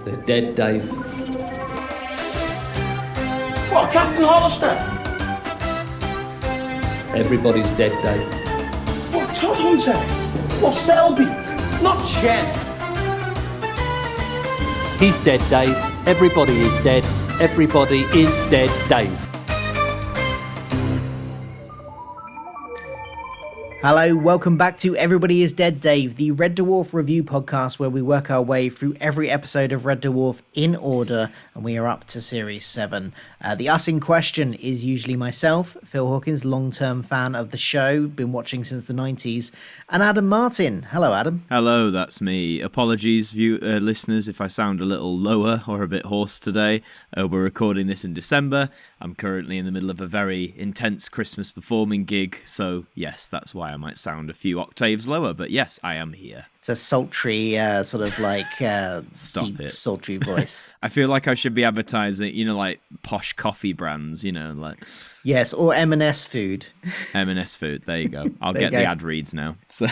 They're dead, Dave. What, Captain Hollister? Everybody's dead, Dave. What, Todd Hunter? What, Selby? Not Jen. He's dead, Dave. Everybody is dead. Everybody is dead, Dave. Hello, welcome back to Everybody is Dead, Dave, the Red Dwarf review podcast where we work our way through every episode of Red Dwarf in order, and we are up to Series 7. The us in question is usually myself, Phil Hawkins, long-term fan of the show, been watching since the 90s, and Adam Martyn. Hello, Adam. Hello, that's me. Apologies, listeners, if I sound a little lower or a bit hoarse today. We're recording this in December. I'm currently in the middle of a very intense Christmas performing gig, so yes, that's why I might sound a few octaves lower, but yes, I am here. It's a sultry, sort of like deep, sultry voice. I feel like I should be advertising, like posh coffee brands, like... Yes, or M&S food. M&S food, there you go. I'll get the ad reads now. So.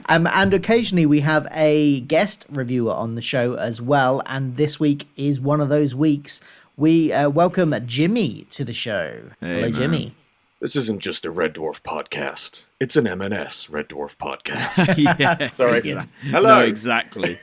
And occasionally we have a guest reviewer on the show as well, and this week is one of those weeks. We welcome Jimi to the show. Hey, hello, man. Jimi. This isn't just a Red Dwarf podcast. It's an M&S Red Dwarf podcast. Yes, Sorry. Hello. No, exactly.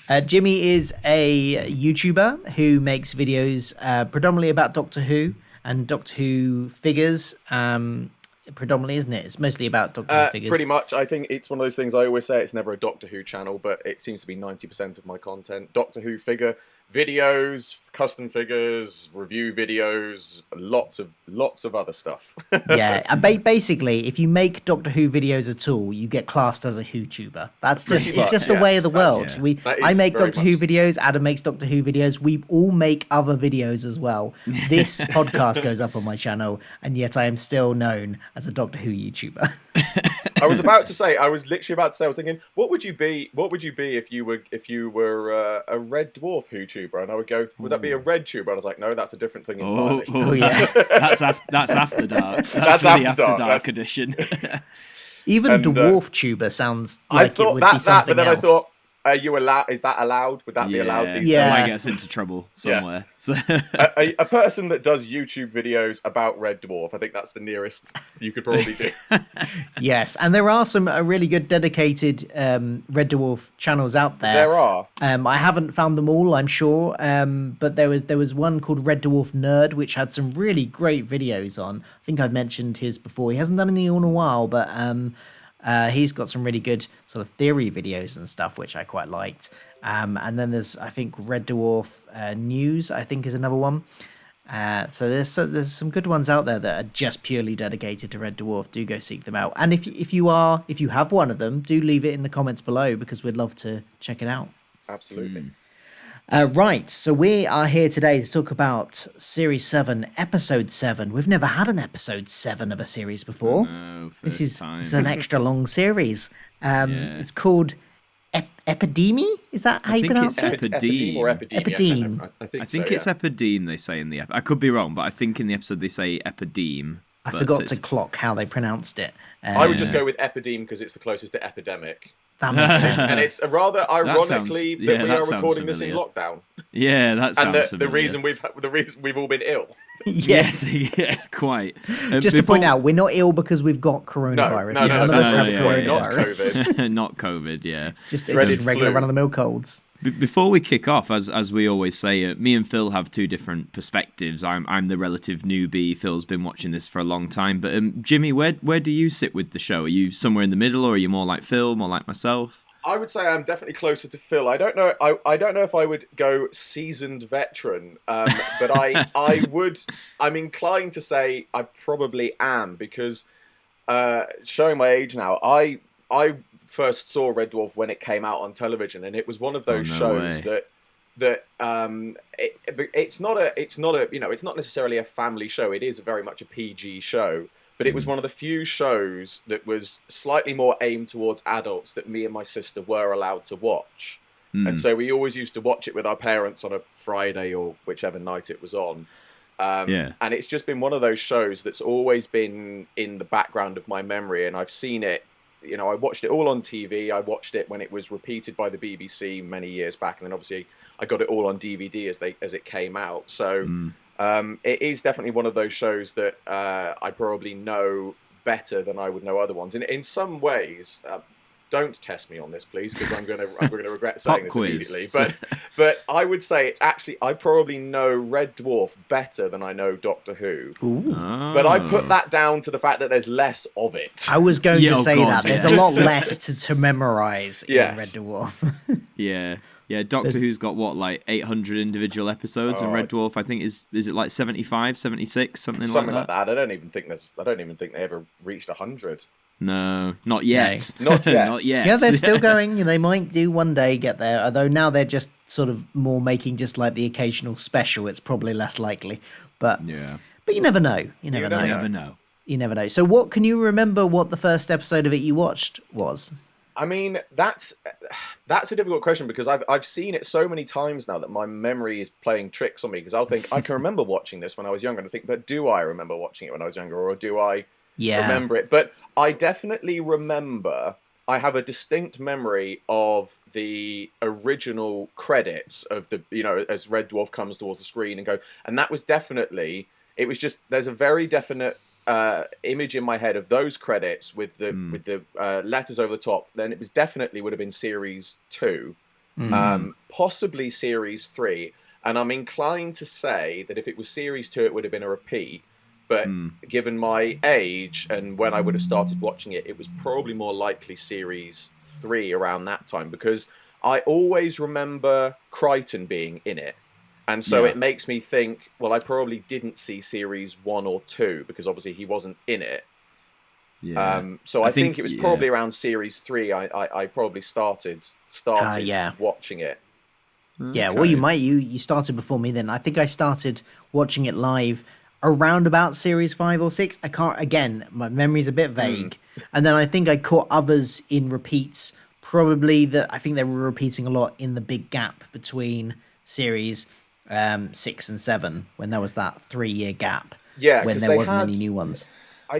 Jimi is a YouTuber who makes videos predominantly about Doctor Who and Doctor Who figures. Predominantly, isn't it? It's mostly about Doctor Who figures. Pretty much. I think it's one of those things I always say, it's never a Doctor Who channel, but it seems to be 90% of my content. Doctor Who figure videos, custom figures, review videos, lots of other stuff. Yeah, basically, if you make Doctor Who videos at all, you get classed as a WhoTuber. That's just the way of the world. I make Doctor Who videos. Adam makes Doctor Who videos. We all make other videos as well. This podcast goes up on my channel, and yet I am still known as a Doctor Who YouTuber. I was literally about to say, I was thinking, what would you be if you were a Red Dwarf YouTuber? And I would go, would that be a Red tuber? And I was like, no, that's a different thing entirely. Oh yeah. That's After Dark. That's the After Dark edition. Even Dwarf tuber sounds like it would be something else. But then I thought, are you allowed? Is that allowed? Would that be allowed? These days? Might get us into trouble somewhere. Yes. A person that does YouTube videos about Red Dwarf, I think that's the nearest you could probably do. Yes, and there are some really good dedicated Red Dwarf channels out there. There are. I haven't found them all, I'm sure, but there was one called Red Dwarf Nerd, which had some really great videos on. I think I've mentioned his before. He hasn't done any in a while, but he's got some really good sort of theory videos and stuff, which I quite liked. And then there's, I think, Red Dwarf News, I think, is another one. So there's some good ones out there that are just purely dedicated to Red Dwarf. Do go seek them out. And if you have one of them, do leave it in the comments below, because we'd love to check it out. Absolutely. Right, so we are here today to talk about Series 7, Episode 7. We've never had an Episode 7 of a series before. No, this is an extra long series. It's called Epideme? Is that how you pronounce it? Epideme or Epideme? Epideme. I think it's Epideme, they say in the episode. I could be wrong, but I think in the episode they say Epideme. I forgot to clock how they pronounced it. I would just go with Epideme because it's the closest to epidemic. That makes sense. And it's rather ironically that we are recording this in lockdown. Yeah, that sounds familiar. And the reason we've all been ill. Yes, yeah, quite. Just to point out, we're not ill because we've got coronavirus. No, none of us have coronavirus. Not COVID. Not COVID, yeah. It's just regular run-of-the-mill colds. Before we kick off, as we always say, me and Phil have two different perspectives. I'm the relative newbie. Phil's been watching this for a long time. But Jimi, where do you sit with the show? Are you somewhere in the middle, or are you more like Phil, more like myself? I would say I'm definitely closer to Phil. I don't know. I don't know if I would go seasoned veteran, but I would. I'm inclined to say I probably am, because showing my age now, I first saw Red Dwarf when it came out on television, and it was one of those shows that it's not necessarily a family show. It is very much a PG show. But it was one of the few shows that was slightly more aimed towards adults that me and my sister were allowed to watch. And so we always used to watch it with our parents on a Friday or whichever night it was on. And it's just been one of those shows that's always been in the background of my memory. And I've seen it I watched it all on TV. I watched it when it was repeated by the BBC many years back, and then obviously I got it all on DVD as it came out. So it is definitely one of those shows that I probably know better than I would know other ones. In some ways, don't test me on this, please, because I'm gonna regret saying this immediately. But I would say it's actually, I probably know Red Dwarf better than I know Doctor Who. But I put that down to the fact that there's less of it. I was going to say that. There's a lot less to memorize in Red Dwarf. Yeah, Doctor Who's got what, like 800 individual episodes, and Red Dwarf I think is it like 75, 76, something like that. I don't even think they ever reached 100. No, not yet. Not yet. Not yet. Yeah, they're still going. They might do one day get there, although now they're just sort of more making just like the occasional special. It's probably less likely. But you never know. You never know. You never know. So what can you remember what the first episode of it you watched was? I mean, that's a difficult question because I've seen it so many times now that my memory is playing tricks on me, because I'll think I can remember watching this when I was younger, and I think, but do I remember watching it when I was younger, or do I remember it? But I definitely remember, I have a distinct memory of the original credits of the, as Red Dwarf comes towards the screen and that was definitely, it was just, there's a very definite image in my head of those credits with the letters over the top. Then it was definitely would have been series 2, possibly series 3, and I'm inclined to say that if it was series 2 it would have been a repeat, but given my age and when I would have started watching it, it was probably more likely series 3 around that time, because I always remember Kryten being in it. And so it makes me think, well, I probably didn't see series 1 or 2 because obviously he wasn't in it. So I think it was probably around series 3 I probably started watching it. Yeah, well, you started before me then. I think I started watching it live around about series 5 or 6. I can't, again, my memory's a bit vague. And then I think I caught others in repeats, probably I think they were repeating a lot in the big gap between series 6 and 7, when there was that 3-year gap. Yeah, when there wasn't any new ones.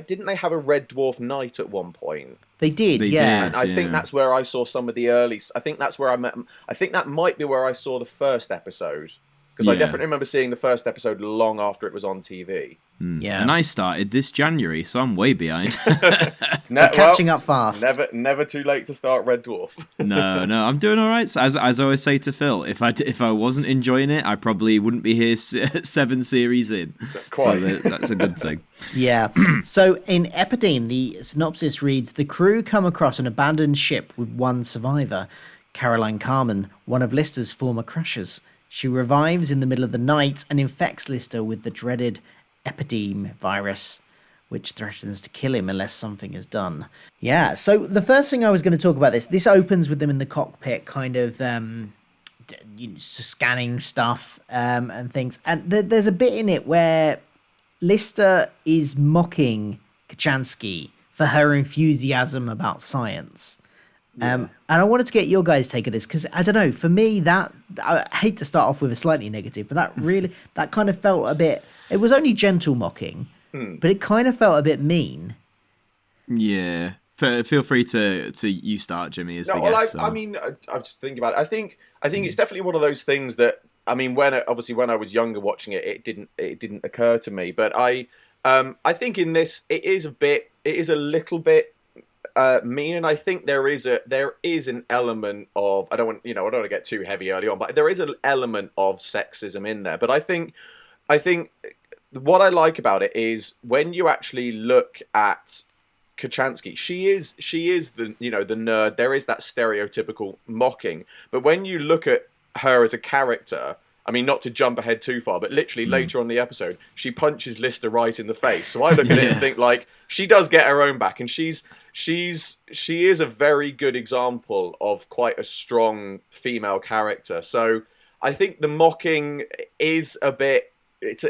Didn't they have a Red Dwarf night at one point? They did. And I think that's where I saw some of the early. I think that's where I think that might be where I saw the first episode, because I definitely remember seeing the first episode long after it was on TV. Yeah, and I started this January, so I'm way behind. Catching up fast. Never too late to start Red Dwarf. No, I'm doing all right. So as I always say to Phil, if I wasn't enjoying it, I probably wouldn't be here 7 series in. Quite. So that's a good thing. Yeah. So in Epideme, the synopsis reads: the crew come across an abandoned ship with one survivor, Caroline Carmen, one of Lister's former crashers. She revives in the middle of the night and infects Lister with the dreaded Epideme virus, which threatens to kill him unless something is done. Yeah, so the first thing I was going to talk about this opens with them in the cockpit, kind of scanning stuff and things. And there's a bit in it where Lister is mocking Kochanski for her enthusiasm about science. And I wanted to get your guys' take of this, because I don't know, for me, that I hate to start off with a slightly negative, but that kind of felt a bit, it was only gentle mocking, but it kind of felt a bit mean. Yeah. Feel free to you start, Jimmy, as the guest. I mean, I'm just thinking about it. I think it's definitely one of those things that, I mean, when I was younger watching it, it didn't occur to me, but I think in this, it is a little bit mean, and I think there is an element of, I don't want to get too heavy early on, but there is an element of sexism in there. But I think what I like about it is when you actually look at Kochanski, she is the the nerd. There is that stereotypical mocking, but when you look at her as a character, I mean, not to jump ahead too far, but literally later on in the episode, she punches Lister right in the face. So I look at it and think, like, she does get her own back, and she is a very good example of quite a strong female character. So I think the mocking is it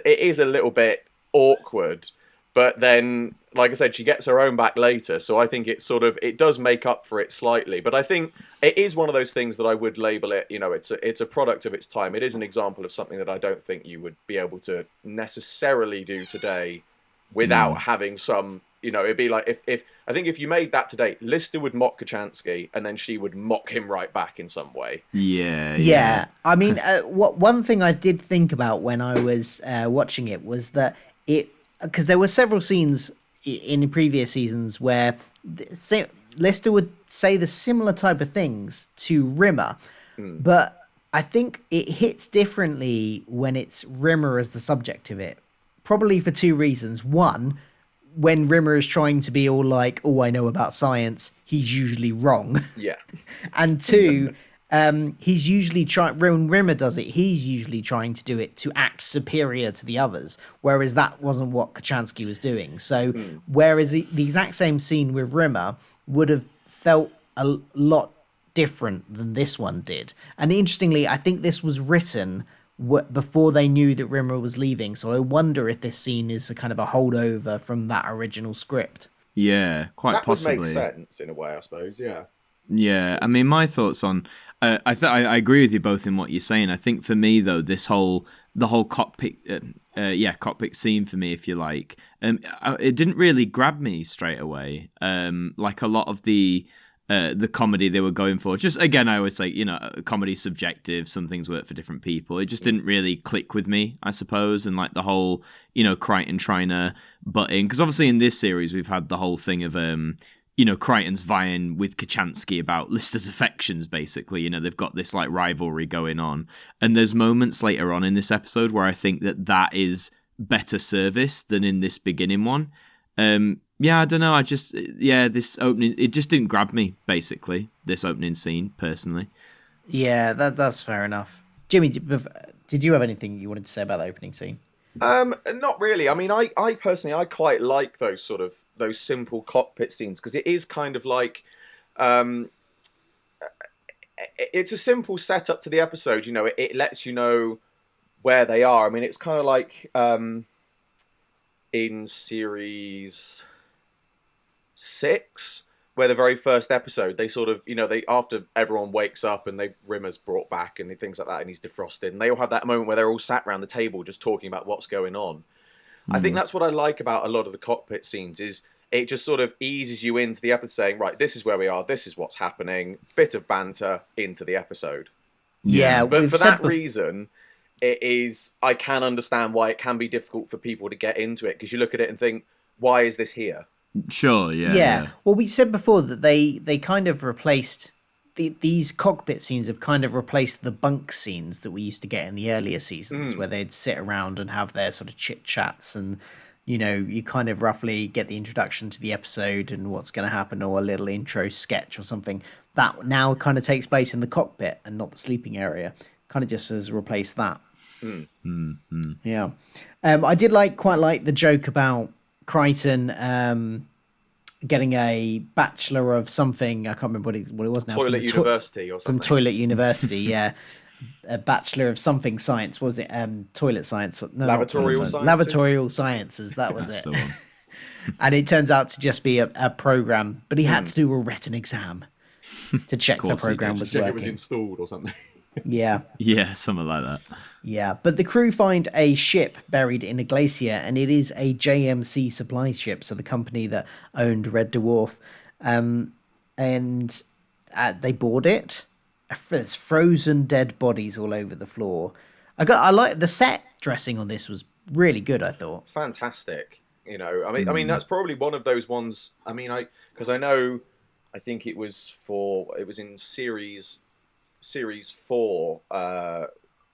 is a little bit awkward, but then, like I said, she gets her own back later. So I think it does make up for it slightly. But I think it is one of those things that I would label it, it's a product of its time. It is an example of something that I don't think you would be able to necessarily do today without having some It'd be like if I think if you made that today, Lister would mock Kochanski, and then she would mock him right back in some way. Yeah. I mean, one thing I did think about when I was watching it was that because there were several scenes in the previous seasons where Lister would say the similar type of things to Rimmer, but I think it hits differently when it's Rimmer as the subject of it. Probably for two reasons. One, when Rimmer is trying to be all like, "Oh, I know about science," he's usually wrong. Yeah. And two, he's usually when Rimmer does it, he's usually trying to do it to act superior to the others, whereas that wasn't what Kochanski was doing. So whereas the exact same scene with Rimmer would have felt a lot different than this one did. And interestingly, I think this was written before they knew that Rimmer was leaving, so I wonder if this scene is a kind of a holdover from that original script. Yeah, quite possibly. That would make sense in a way, I suppose. Yeah, I mean, my thoughts on I agree with you both in what you're saying. I think for me though, the whole cockpit cockpit scene for me, if you like, it didn't really grab me straight away. Like a lot of the comedy they were going for. Just again, I always say, comedy's subjective. Some things work for different people. It just didn't really click with me, I suppose. And like the whole, Kryten trying to butt in, because obviously in this series we've had the whole thing of Kryten's vying with Kochanski about Lister's affections, basically. They've got this like rivalry going on. And there's moments later on in this episode where I think that is better service than in this beginning one. I don't know. This opening, it just didn't grab me, basically, this opening scene, personally. Yeah, that's fair enough. Jimmy, did you have anything you wanted to say about the opening scene? Not really. I mean, I personally, I quite like those simple cockpit scenes, because it is kind of like, it's a simple setup to the episode. It lets you know where they are. I mean, it's kind of like in series 6, where the very first episode, they sort of, they after everyone wakes up and Rimmer's brought back and things like that, and he's defrosted, and they all have that moment where they're all sat around the table just talking about what's going on. I think that's what I like about a lot of the cockpit scenes, is it just sort of eases you into the episode, saying, right, this is where we are, this is what's happening, bit of banter into the episode. Yeah, but for that reason, I can understand why it can be difficult for people to get into it, because you look at it and think, why is this here? Sure, yeah. Well, we said before that they kind of replaced these cockpit scenes have kind of replaced the bunk scenes that we used to get in the earlier seasons, where they'd sit around and have their sort of chit chats, and you kind of roughly get the introduction to the episode and what's going to happen, or a little intro sketch or something. That now kind of takes place in the cockpit and not the sleeping area. Kind of just has replaced that. Yeah. I did quite like the joke about Kryten getting a bachelor of something. I can't remember what it was now. Toilet University or something. From Toilet University, yeah. A bachelor of something science. Was it toilet science? No, Laboratorial sciences. Laboratorial sciences, that was it. And it turns out to just be a program, but he had to do a written exam to check the program was working. It was installed or something. Yeah. Yeah, something like that. Yeah, but the crew find a ship buried in a glacier, and it is a JMC supply ship, so the company that owned Red Dwarf. And they board it. There's frozen dead bodies all over the floor. I like the set dressing on this was really good, I thought. Fantastic. I mean, that's probably one of those ones. I mean, I think it was in series 4,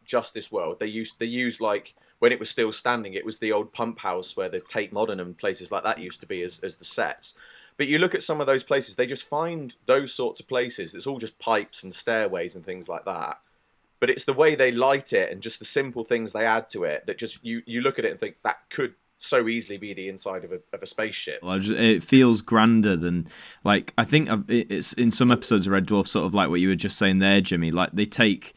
Justice World. They used like, when it was still standing, it was the old pump house where the Tate Modern and places like that used to be as the sets. But you look at some of those places, they just find those sorts of places. It's all just pipes and stairways and things like that. But it's the way they light it and just the simple things they add to it that just you look at it and think that could so easily be the inside of a spaceship. Well, it feels grander than, like, I think it's in some episodes of Red Dwarf, sort of like what you were just saying there, Jimmy. Like they take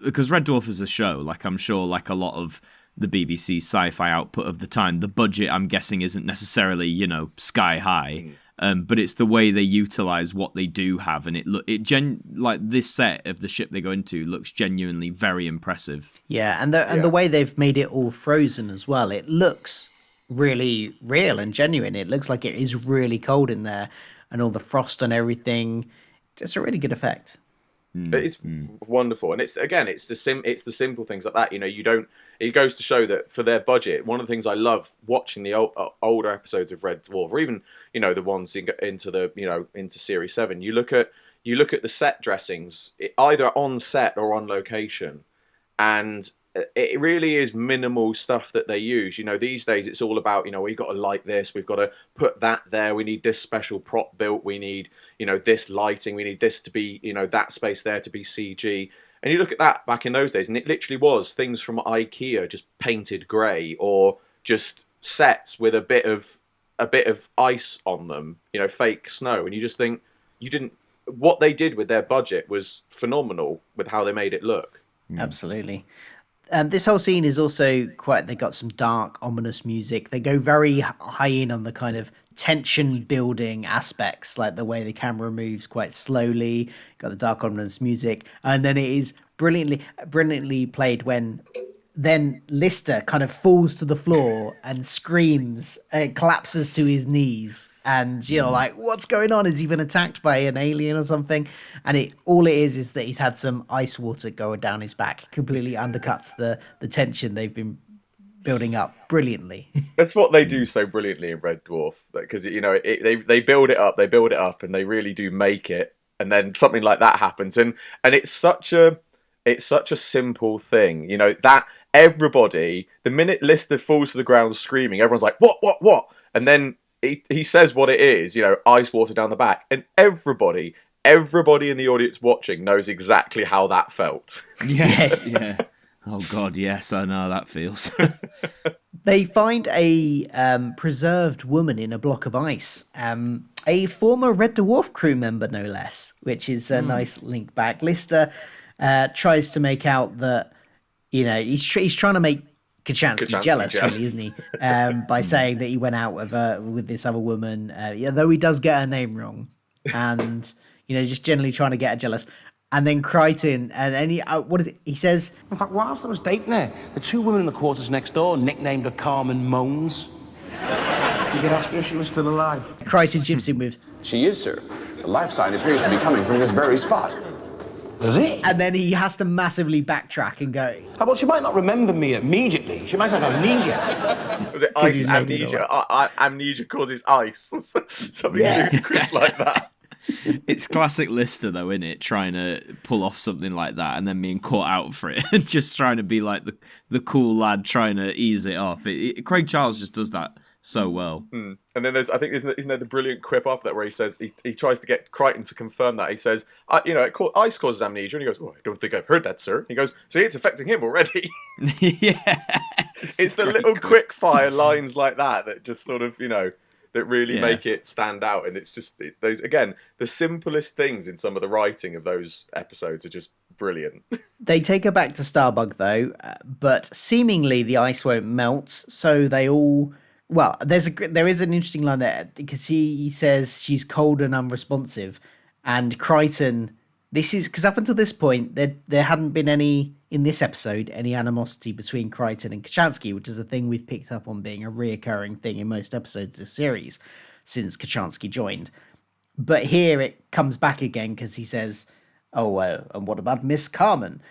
because Red Dwarf is a show, like I'm sure, like a lot of the BBC sci-fi output of the time, the budget I'm guessing isn't necessarily sky high. But it's the way they utilize what they do have, and like this set of the ship they go into looks genuinely very impressive. Yeah, and the way they've made it all frozen as well, it looks really real and genuine. It looks like it is really cold in there, and all the frost and everything. It's a really good effect. It's wonderful, and it's the simple things like that. You know, you don't. It goes to show that for their budget, one of the things I love watching the older episodes of Red Dwarf, or even the ones into Series 7. You look at the set dressings, either on set or on location, and it really is minimal stuff that they use. These days it's all about, we've got to light this, we've got to put that there, we need this special prop built, we need, this lighting, we need this to be, that space there to be CG. And you look at that back in those days, and it literally was things from IKEA just painted grey, or just sets with a bit of ice on them, fake snow. And you just think, what they did with their budget was phenomenal with how they made it look. Absolutely. This whole scene is also they got some dark, ominous music. They go very high in on the kind of tension building aspects, like the way the camera moves quite slowly, got the dark, ominous music. And then it is brilliantly played when then Lister kind of falls to the floor and screams, collapses to his knees. And like, what's going on? Has he been attacked by an alien or something? And all it is that he's had some ice water going down his back. Completely undercuts the tension they've been building up brilliantly. That's what they do so brilliantly in Red Dwarf, because they build it up, and they really do make it. And then something like that happens, and it's such a simple thing, that everybody, the minute Lister falls to the ground screaming, everyone's like, what? And then he says what it is, ice water down the back, and everybody in the audience watching knows exactly how that felt. Yes. Yeah. Oh God, yes, I know how that feels. They find a preserved woman in a block of ice, a former Red Dwarf crew member, no less, which is a nice link back. Lister tries to make out that, he's trying to make Kochanski jealous, really, isn't he? By saying that he went out with this other woman, though he does get her name wrong, and just generally trying to get her jealous. And then Kryten, and he says? In fact, whilst I was dating her, the two women in the quarters next door nicknamed her Carmen Moans. You could ask her if she was still alive. Kryten chips in with, She is, sir. The life sign appears to be coming from this very spot. Does it? and then he has to massively backtrack and go, How about she might not remember me immediately? She might have amnesia. Was it ice amnesia? Amnesia causes ice. Something ludicrous like that. It's classic Lister, though, isn't it? Trying to pull off something like that and then being caught out for it. Just trying to be like the cool lad trying to ease it off. Craig Charles just does that so well. And then isn't there the brilliant quip after that where he says, he tries to get Kryten to confirm that. He says, ice causes amnesia. And he goes, I don't think I've heard that, sir. He goes, see, it's affecting him already. Yeah. It's the little quick fire lines like that just sort of, that really make it stand out. And it's just those, again, the simplest things in some of the writing of those episodes are just brilliant. They take her back to Starbug, though, but seemingly the ice won't melt, so they all... Well, there is an interesting line there, because he says she's cold and unresponsive, and Kryten... This is... Because up until this point, there hadn't been any animosity between Kryten and Kochanski, which is a thing we've picked up on being a reoccurring thing in most episodes of the series since Kochanski joined. But here it comes back again because he says, and what about Miss Carmen?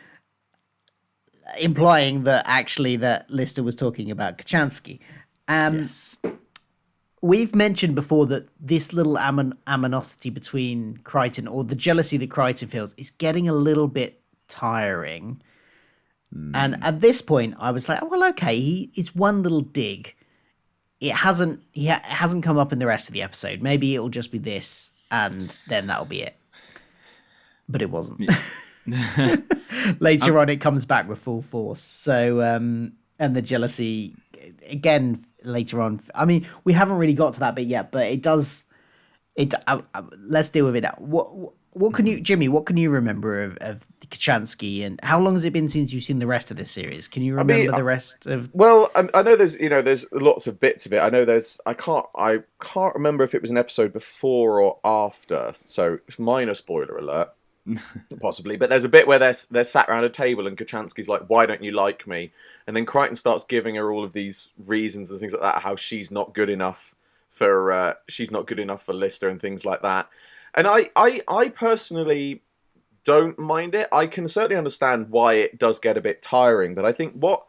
Implying that actually that Lister was talking about Kochanski. Yes. We've mentioned before that this little animosity between Kryten, or the jealousy that Kryten feels, is getting a little bit tiring. And at this point, I was like, well, okay, it's one little dig. It hasn't come up in the rest of the episode. Maybe it'll just be this, and then that'll be it. But it wasn't. Later on, it comes back with full force. So, and the jealousy, again, later on. I mean, we haven't really got to that bit yet, but it does. Let's deal with it now. What can you, Jimmy? What can you remember of Kochanski, and how long has it been since you've seen the rest of this series? Can you remember the rest of? Well, I know there's lots of bits of it. I know I can't remember if it was an episode before or after. So minor spoiler alert. Possibly, but there's a bit where they're sat around a table and Kochanski's like, "Why don't you like me?" And then Kryten starts giving her all of these reasons and things like that, how she's not good enough for Lister and things like that. And I personally don't mind it. I can certainly understand why it does get a bit tiring, but I think what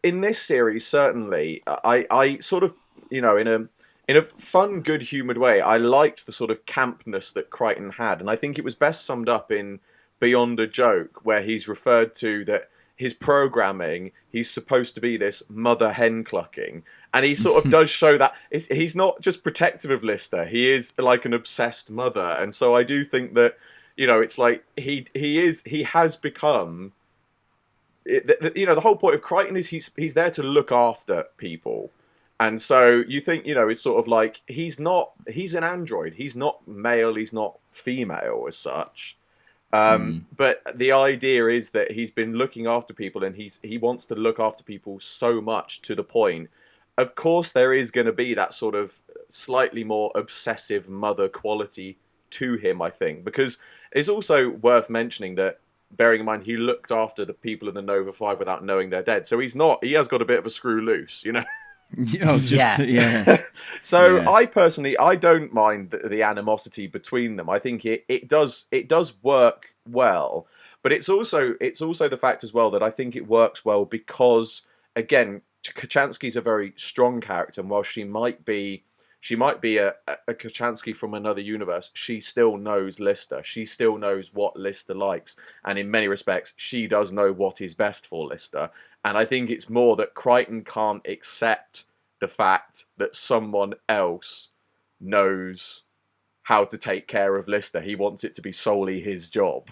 in this series certainly I sort of, you know, in a fun, good-humoured way, I liked the sort of campness that Kryten had, and I think it was best summed up in Beyond a Joke, where he's referred to that his programming, he's supposed to be this mother hen clucking, and he sort of does show that he's not just protective of Lister, he is like an obsessed mother, and so I do think that, you know, it's like he has become, you know, the whole point of Kryten is he's there to look after people. And so you think, you know, it's sort of like he's an android. He's not male. He's not female as such. But the idea is that he's been looking after people, and he wants to look after people so much to the point. Of course, there is going to be that sort of slightly more obsessive mother quality to him, I think, because it's also worth mentioning that, bearing in mind, he looked after the people in the Nova 5 without knowing they're dead. So he has got a bit of a screw loose, you know? Yeah. So yeah. I don't mind the animosity between them. I think it does work well, but it's also the fact as well that I think it works well because, again, Kochanski's a very strong character, and while she might be a Kochanski from another universe, she still knows Lister. She still knows what Lister likes, and in many respects, she does know what is best for Lister. And I think it's more that Kryten can't accept the fact that someone else knows how to take care of Lister. He wants it to be solely his job.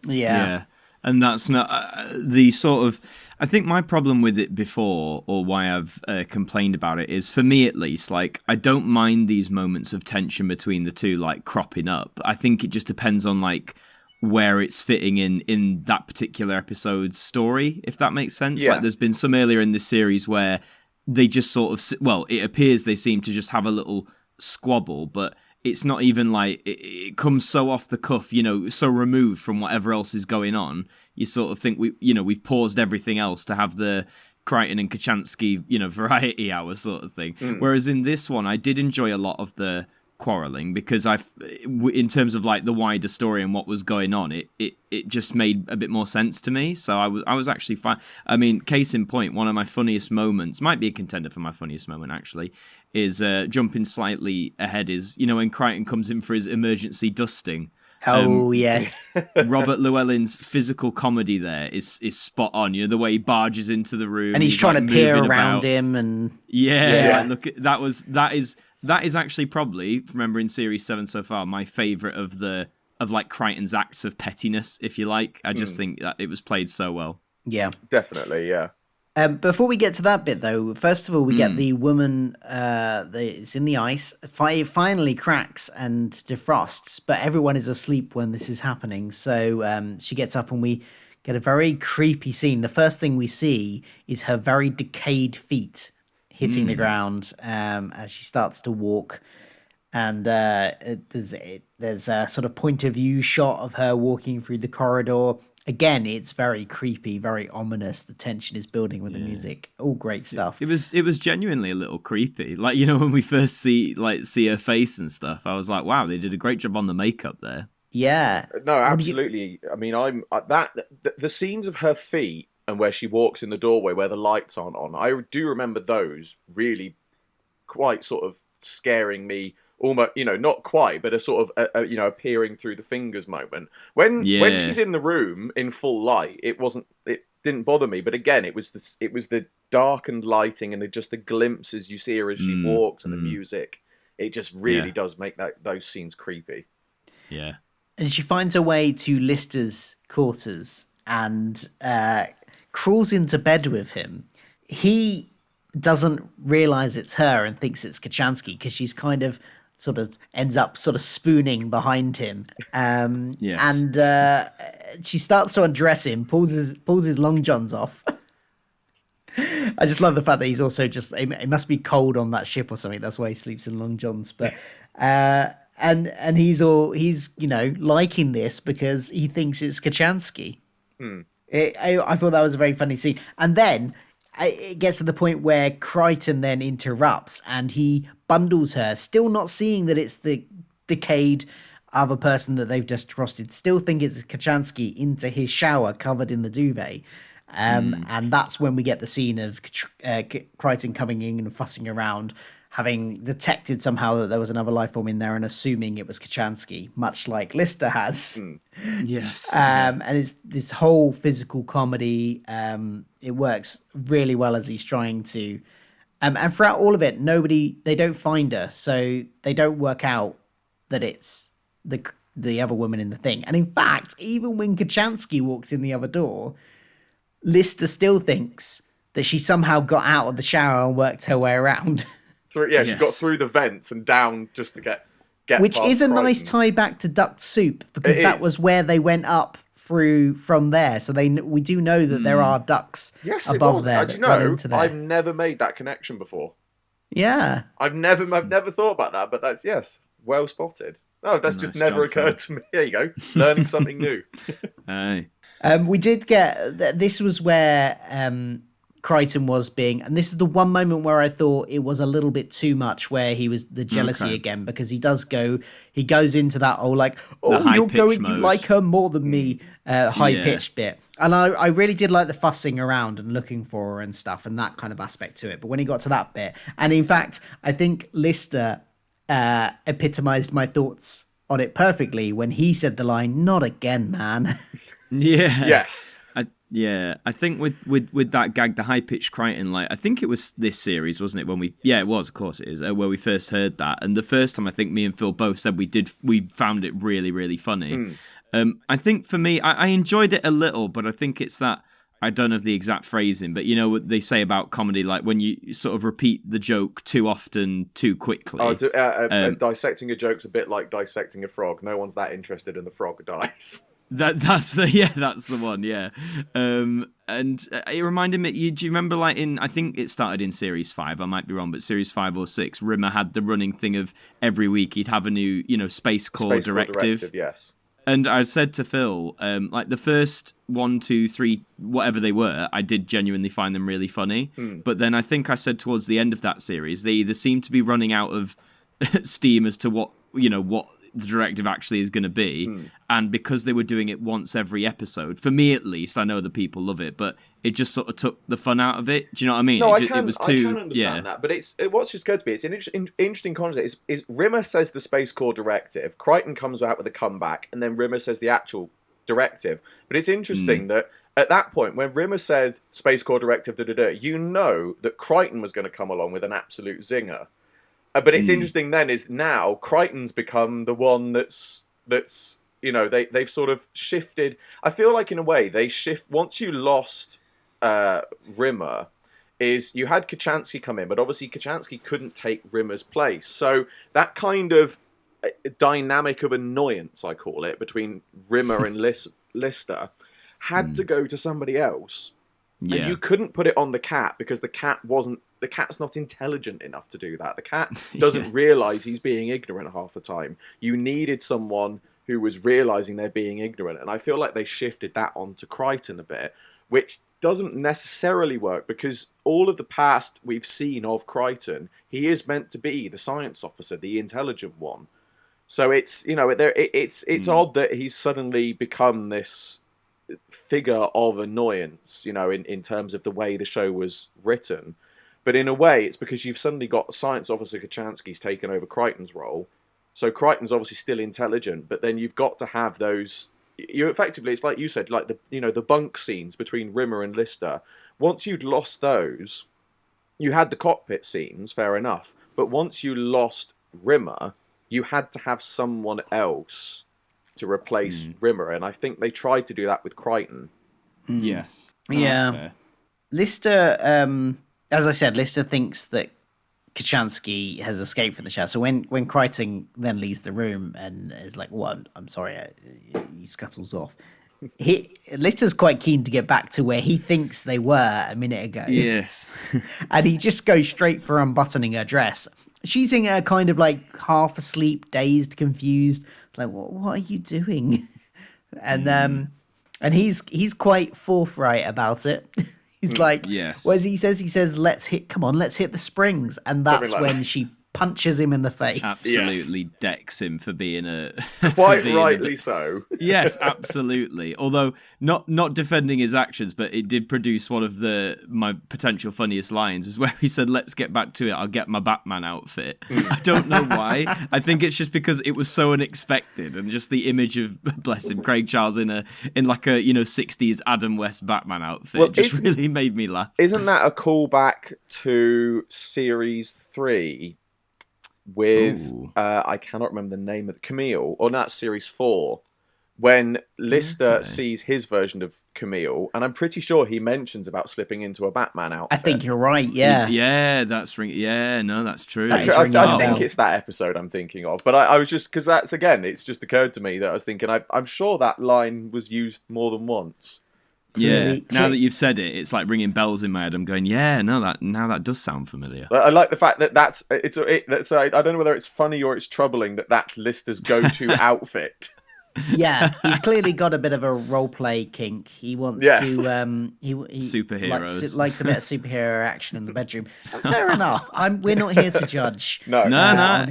Yeah. And that's not the sort of... I think my problem with it before, or why I've complained about it, is, for me at least, like, I don't mind these moments of tension between the two, like, cropping up. I think it just depends on, like, where it's fitting in that particular episode's story, if that makes sense. Yeah. Like, there's been some earlier in this series where they just sort of... Well, it appears they seem to just have a little squabble, but... It's not even like it comes so off the cuff, you know, so removed from whatever else is going on. You sort of think we've paused everything else to have the Kryten and Kochanski, you know, variety hour sort of thing. Whereas in this one, I did enjoy a lot of the quarreling because in terms of like the wider story and what was going on, it just made a bit more sense to me. So I was actually fine. I mean, case in point, one of my funniest moments, might be a contender for my funniest moment actually, is jumping slightly ahead, is, you know, when Kryten comes in for his emergency dusting. Yes. Robert Llewellyn's physical comedy there is spot on. You know, the way he barges into the room and he's trying like to peer moving around about. him, and Like, look, that is actually probably, remembering series 7 so far, my favorite of like Kryten's acts of pettiness, if you like. I just think that it was played so well. Yeah, definitely, yeah. Before we get to that bit, though, first of all, we get the woman it's in the ice, finally cracks and defrosts, but everyone is asleep when this is happening. So she gets up and we get a very creepy scene. The first thing we see is her very decayed feet hitting the ground as she starts to walk. And there's a sort of point of view shot of her walking through the corridor. Again, it's very creepy, very ominous. The tension is building with the music. All great stuff. It was genuinely a little creepy. Like, you know, when we first see her face and stuff, I was like, wow, they did a great job on the makeup there. Yeah. No, absolutely. I mean, the scenes of her feet and where she walks in the doorway where the lights aren't on, I do remember those really quite sort of scaring me. Almost, you know, not quite, but a sort of, you know, appearing through the fingers moment. When she's in the room in full light, it didn't bother me. But again, it was the darkened lighting and just the glimpses you see her as she walks and the music. It just really does make those scenes creepy. Yeah. And she finds her way to Lister's quarters and crawls into bed with him. He doesn't realize it's her and thinks it's Kochanski because she's kind of sort of ends up sort of spooning behind him. And she starts to undress him, pulls his long johns off. I just love the fact that he's also just, it must be cold on that ship or something. That's why he sleeps in long johns. But and he's liking this because he thinks it's Kochanski. I thought that was a very funny scene. And then it gets to the point where Kryten then interrupts and he bundles her, still not seeing that it's the decayed other person that they've just trusted, still think it's Kochanski, into his shower covered in the duvet. And that's when we get the scene of Kryten coming in and fussing around, having detected somehow that there was another life form in there and assuming it was Kochanski, much like Lister has. Yes. And it's this whole physical comedy. It works really well as he's trying to. And throughout all of it, they don't find her. So they don't work out that it's the other woman in the thing. And in fact, even when Kochanski walks in the other door, Lister still thinks that she somehow got out of the shower and worked her way around. She got through the vents and down just to get Which past is a Kryten. nice tie back to Duck Soup, because that was where they went up through from there. So we do know that there are ducks above there. Do you know, I've never made that connection before. Yeah. I've never thought about that, but that's, well spotted. Oh, that's just never occurred to me. There you go. Learning something new. Aye. We did get, this was where Kryten was being, and this is the one moment where I thought it was a little bit too much, where he was the jealousy again, because he goes into that you're going, you like her more than me, high-pitched bit. And I really did like the fussing around and looking for her and stuff and that kind of aspect to it. But when he got to that bit, and in fact, I think Lister epitomized my thoughts on it perfectly when he said the line, "Not again, man." Yeah. Yes. I think with that gag, the high-pitched Kryten, I think it was this series, wasn't it? It was, of course it is, where we first heard that. And the first time, I think me and Phil both said we found it really, really funny. I think for me, I enjoyed it a little, but I think it's that, I don't know the exact phrasing, but you know what they say about comedy, like when you sort of repeat the joke too often, too quickly. Dissecting a joke's a bit like dissecting a frog. No one's that interested and the frog dies. That's the one, yeah. And it reminded me, do you remember I think it started in series 5, I might be wrong, but series 5 or 6, Rimmer had the running thing of every week he'd have a new, Space Corps directive. Yes. And I said to Phil, the first 1, 2, 3, whatever they were, I did genuinely find them really funny. But then I think I said towards the end of that series, they either seem to be running out of steam as to what the directive actually is going to be, and because they were doing it once every episode, for me at least, I know the people love it, but it just sort of took the fun out of it. Do you know what I mean? No, It was too, I can understand that, but what's just good to me, it's an interesting concept. Is Rimmer says the Space Corps directive, Kryten comes out with a comeback, and then Rimmer says the actual directive. But it's interesting that at that point, when Rimmer said Space Corps directive, you know that Kryten was going to come along with an absolute zinger. But it's interesting then is now Kryten's become the one that's they've sort of shifted. I feel like in a way they shift once you lost Rimmer, is you had Kochanski come in, but obviously Kochanski couldn't take Rimmer's place. So that kind of dynamic of annoyance, I call it, between Rimmer and Lister had to go to somebody else. Yeah. And you couldn't put it on the cat because the cat's not intelligent enough to do that. The cat doesn't realise he's being ignorant half the time. You needed someone who was realising they're being ignorant. And I feel like they shifted that onto Kryten a bit, which doesn't necessarily work because all of the past we've seen of Kryten, he is meant to be the science officer, the intelligent one. So it's odd that he's suddenly become this figure of annoyance, in terms of the way the show was written. But in a way, it's because you've suddenly got Science Officer Kochanski's taken over Kryten's role. So Kryten's obviously still intelligent, but then you've got to have those. It's like you said, like the bunk scenes between Rimmer and Lister. Once you'd lost those, you had the cockpit scenes, fair enough. But once you lost Rimmer, you had to have someone else to replace Rimmer, and I think they tried to do that with Kryten. Yes. Yeah. Lister, as I said, Lister thinks that Kochanski has escaped from the shower. So when Kryten then leaves the room and is like, "Well, I'm sorry," he scuttles off. Lister's quite keen to get back to where he thinks they were a minute ago. Yeah. And he just goes straight for unbuttoning her dress. she's in a kind of like half asleep, dazed, confused. It's like, what are you doing? And he's quite forthright about it. He's like, yes. what he says? He says, let's hit the springs. And that's Something like when that. she punches him in the face. Absolutely decks him for being a Quite for being rightly so. Yes, absolutely. Although not defending his actions, but it did produce one of my potential funniest lines is where he said, "Let's get back to it. I'll get my Batman outfit." I don't know why. I think it's just because it was so unexpected, and just the image of bless him, Craig Charles in like a 60s Adam West Batman outfit just really made me laugh. Isn't that a callback to Series 3 with I cannot remember the name of Camille, or not Series 4, when Lister sees his version of Camille, and I'm pretty sure he mentions about slipping into a Batman outfit. I think you're right. Yeah, that's true. I think it's that episode I'm thinking of, but I was just because it's just occurred to me that I was thinking I'm sure that line was used more than once. Yeah, now that you've said it, it's like ringing bells in my head. I'm going, that does sound familiar. I like the fact that so I don't know whether it's funny or it's troubling that that's Lister's go-to outfit. Yeah, he's clearly got a bit of a role play kink. He wants to he superheroes likes a bit of superhero action in the bedroom. Fair enough. We're not here to judge. No.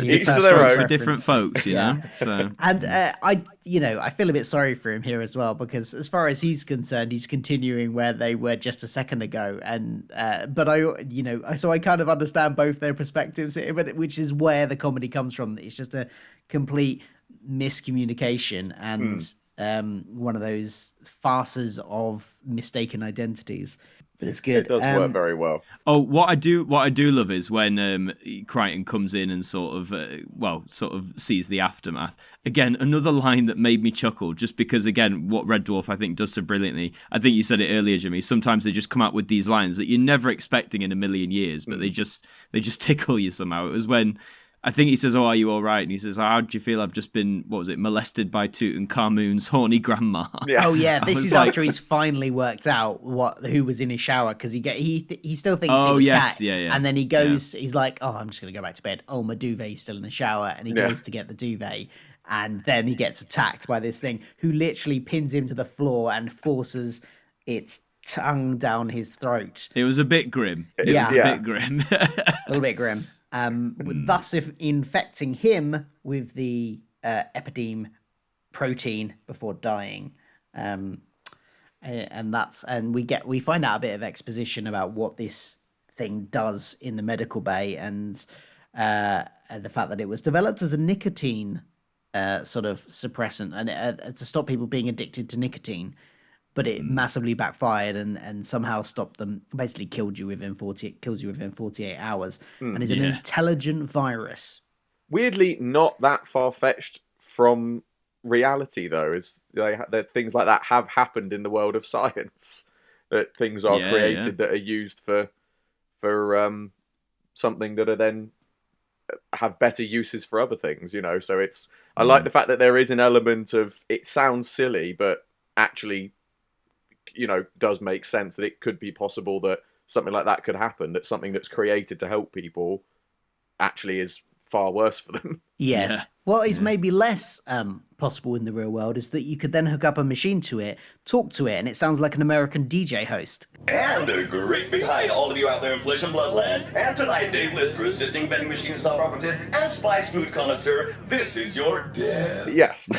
Each to their own. For different folks, you know. So. And I feel a bit sorry for him here as well, because as far as he's concerned, he's continuing where they were just a second ago, and so I kind of understand both their perspectives, which is where the comedy comes from. It's just a complete miscommunication and one of those farces of mistaken identities. But it's good. It does work very well. Oh, what I do love is when Kryten comes in and sort of sees the aftermath. Again, another line that made me chuckle, just because again, what Red Dwarf I think does so brilliantly. I think you said it earlier, Jimmy. Sometimes they just come out with these lines that you're never expecting in a million years, but they just tickle you somehow. It was when I think he says, "Oh, are you all right?" And he says, "How do you feel? I've just been, molested by Tutankhamun's horny grandma." Yes. Oh yeah, this is after he's finally worked out who was in his shower, because he still thinks it was Kat. Yeah. And then he goes, he's like, "Oh, I'm just gonna go back to bed. Oh, my duvet's still in the shower," and he goes to get the duvet. And then he gets attacked by this thing who literally pins him to the floor and forces its tongue down his throat. It was a bit grim. A bit grim. A little bit grim. Thus infecting him with the Epideme protein before dying. And we find out a bit of exposition about what this thing does in the medical bay, and the fact that it was developed as a nicotine sort of suppressant, and to stop people being addicted to nicotine, but it massively backfired and somehow stopped them. Basically, kills you within 48 hours, and is an intelligent virus. Weirdly, not that far fetched from reality, though. Is that things like that have happened in the world of science? That things are created that are used for something that are then have better uses for other things. So it's. I like the fact that there is an element of it sounds silly, but actually, does make sense that it could be possible that something like that could happen. That something that's created to help people actually is far worse for them. Yes. Yeah. What is maybe less possible in the real world is that you could then hook up a machine to it, talk to it, and it sounds like an American DJ host. And a great big hi to all of you out there in Flesh and Bloodland. And tonight, Dave Lister, assisting vending machine sub-operative and spice food connoisseur. This is your death. Yes.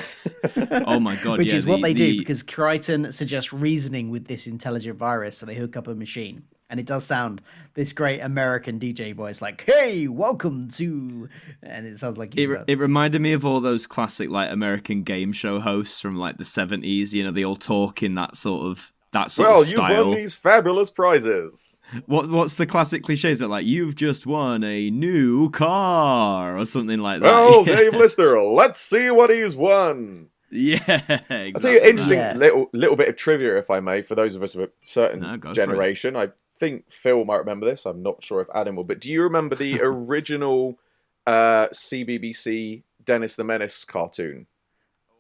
Oh my god! Which is what they do, because Kryten suggests reasoning with this intelligent virus, so they hook up a machine. And it does sound this great American DJ voice, like, "Hey, welcome to," and it sounds like it reminded me of all those classic like American game show hosts from like the 70s. They all talk in that sort of style. Well, you've won these fabulous prizes. What's the classic cliche? Is that like, "You've just won a new car" or something like that? Oh, Dave Lister, let's see what he's won. Yeah, exactly. I'll tell you an interesting little bit of trivia, if I may, for those of us of a certain generation. I think Phil might remember this. I'm not sure if Adam will, but do you remember the original CBBC Dennis the Menace cartoon?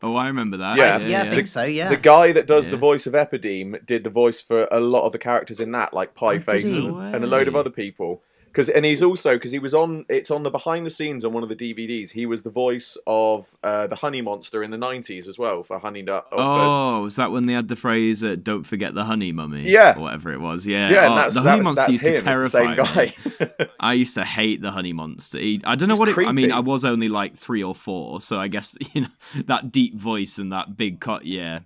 Oh, I remember that. Yeah, I think so, yeah. The guy that does the voice of Epideme did the voice for a lot of the characters in that, like Pie Face and a load of other people. And he's also, because he was on, it's on the behind the scenes on one of the DVDs. He was the voice of the Honey Monster in the 90s as well for Honey Nut. Was that when they had the phrase "Don't forget the honey, mummy"? Yeah, or whatever it was. Yeah, yeah. And the Honey Monster that's used to him. It's the same terrify guy. me. I used to hate the Honey Monster. I don't know He's what it. I mean, creepy. I was only like 3 or 4, so I guess that deep voice and that big cut. Yeah,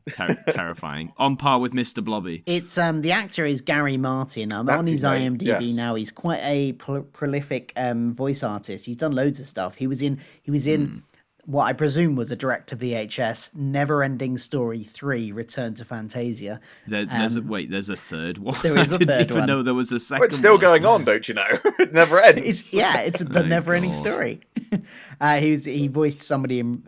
terrifying. On par with Mr. Blobby. It's the actor is Gary Martyn. I'm on his name, IMDb yes. now. He's quite a prolific voice artist. He's done loads of stuff. He was in what I presume was a direct to VHS, Never Ending Story 3: Return to Fantasia. There's a third one. There is a I didn't third even one. know there was a second. Well, it's still one. going on, don't you know? It never ends. It's the Oh, Never Ending God. Story. He voiced somebody in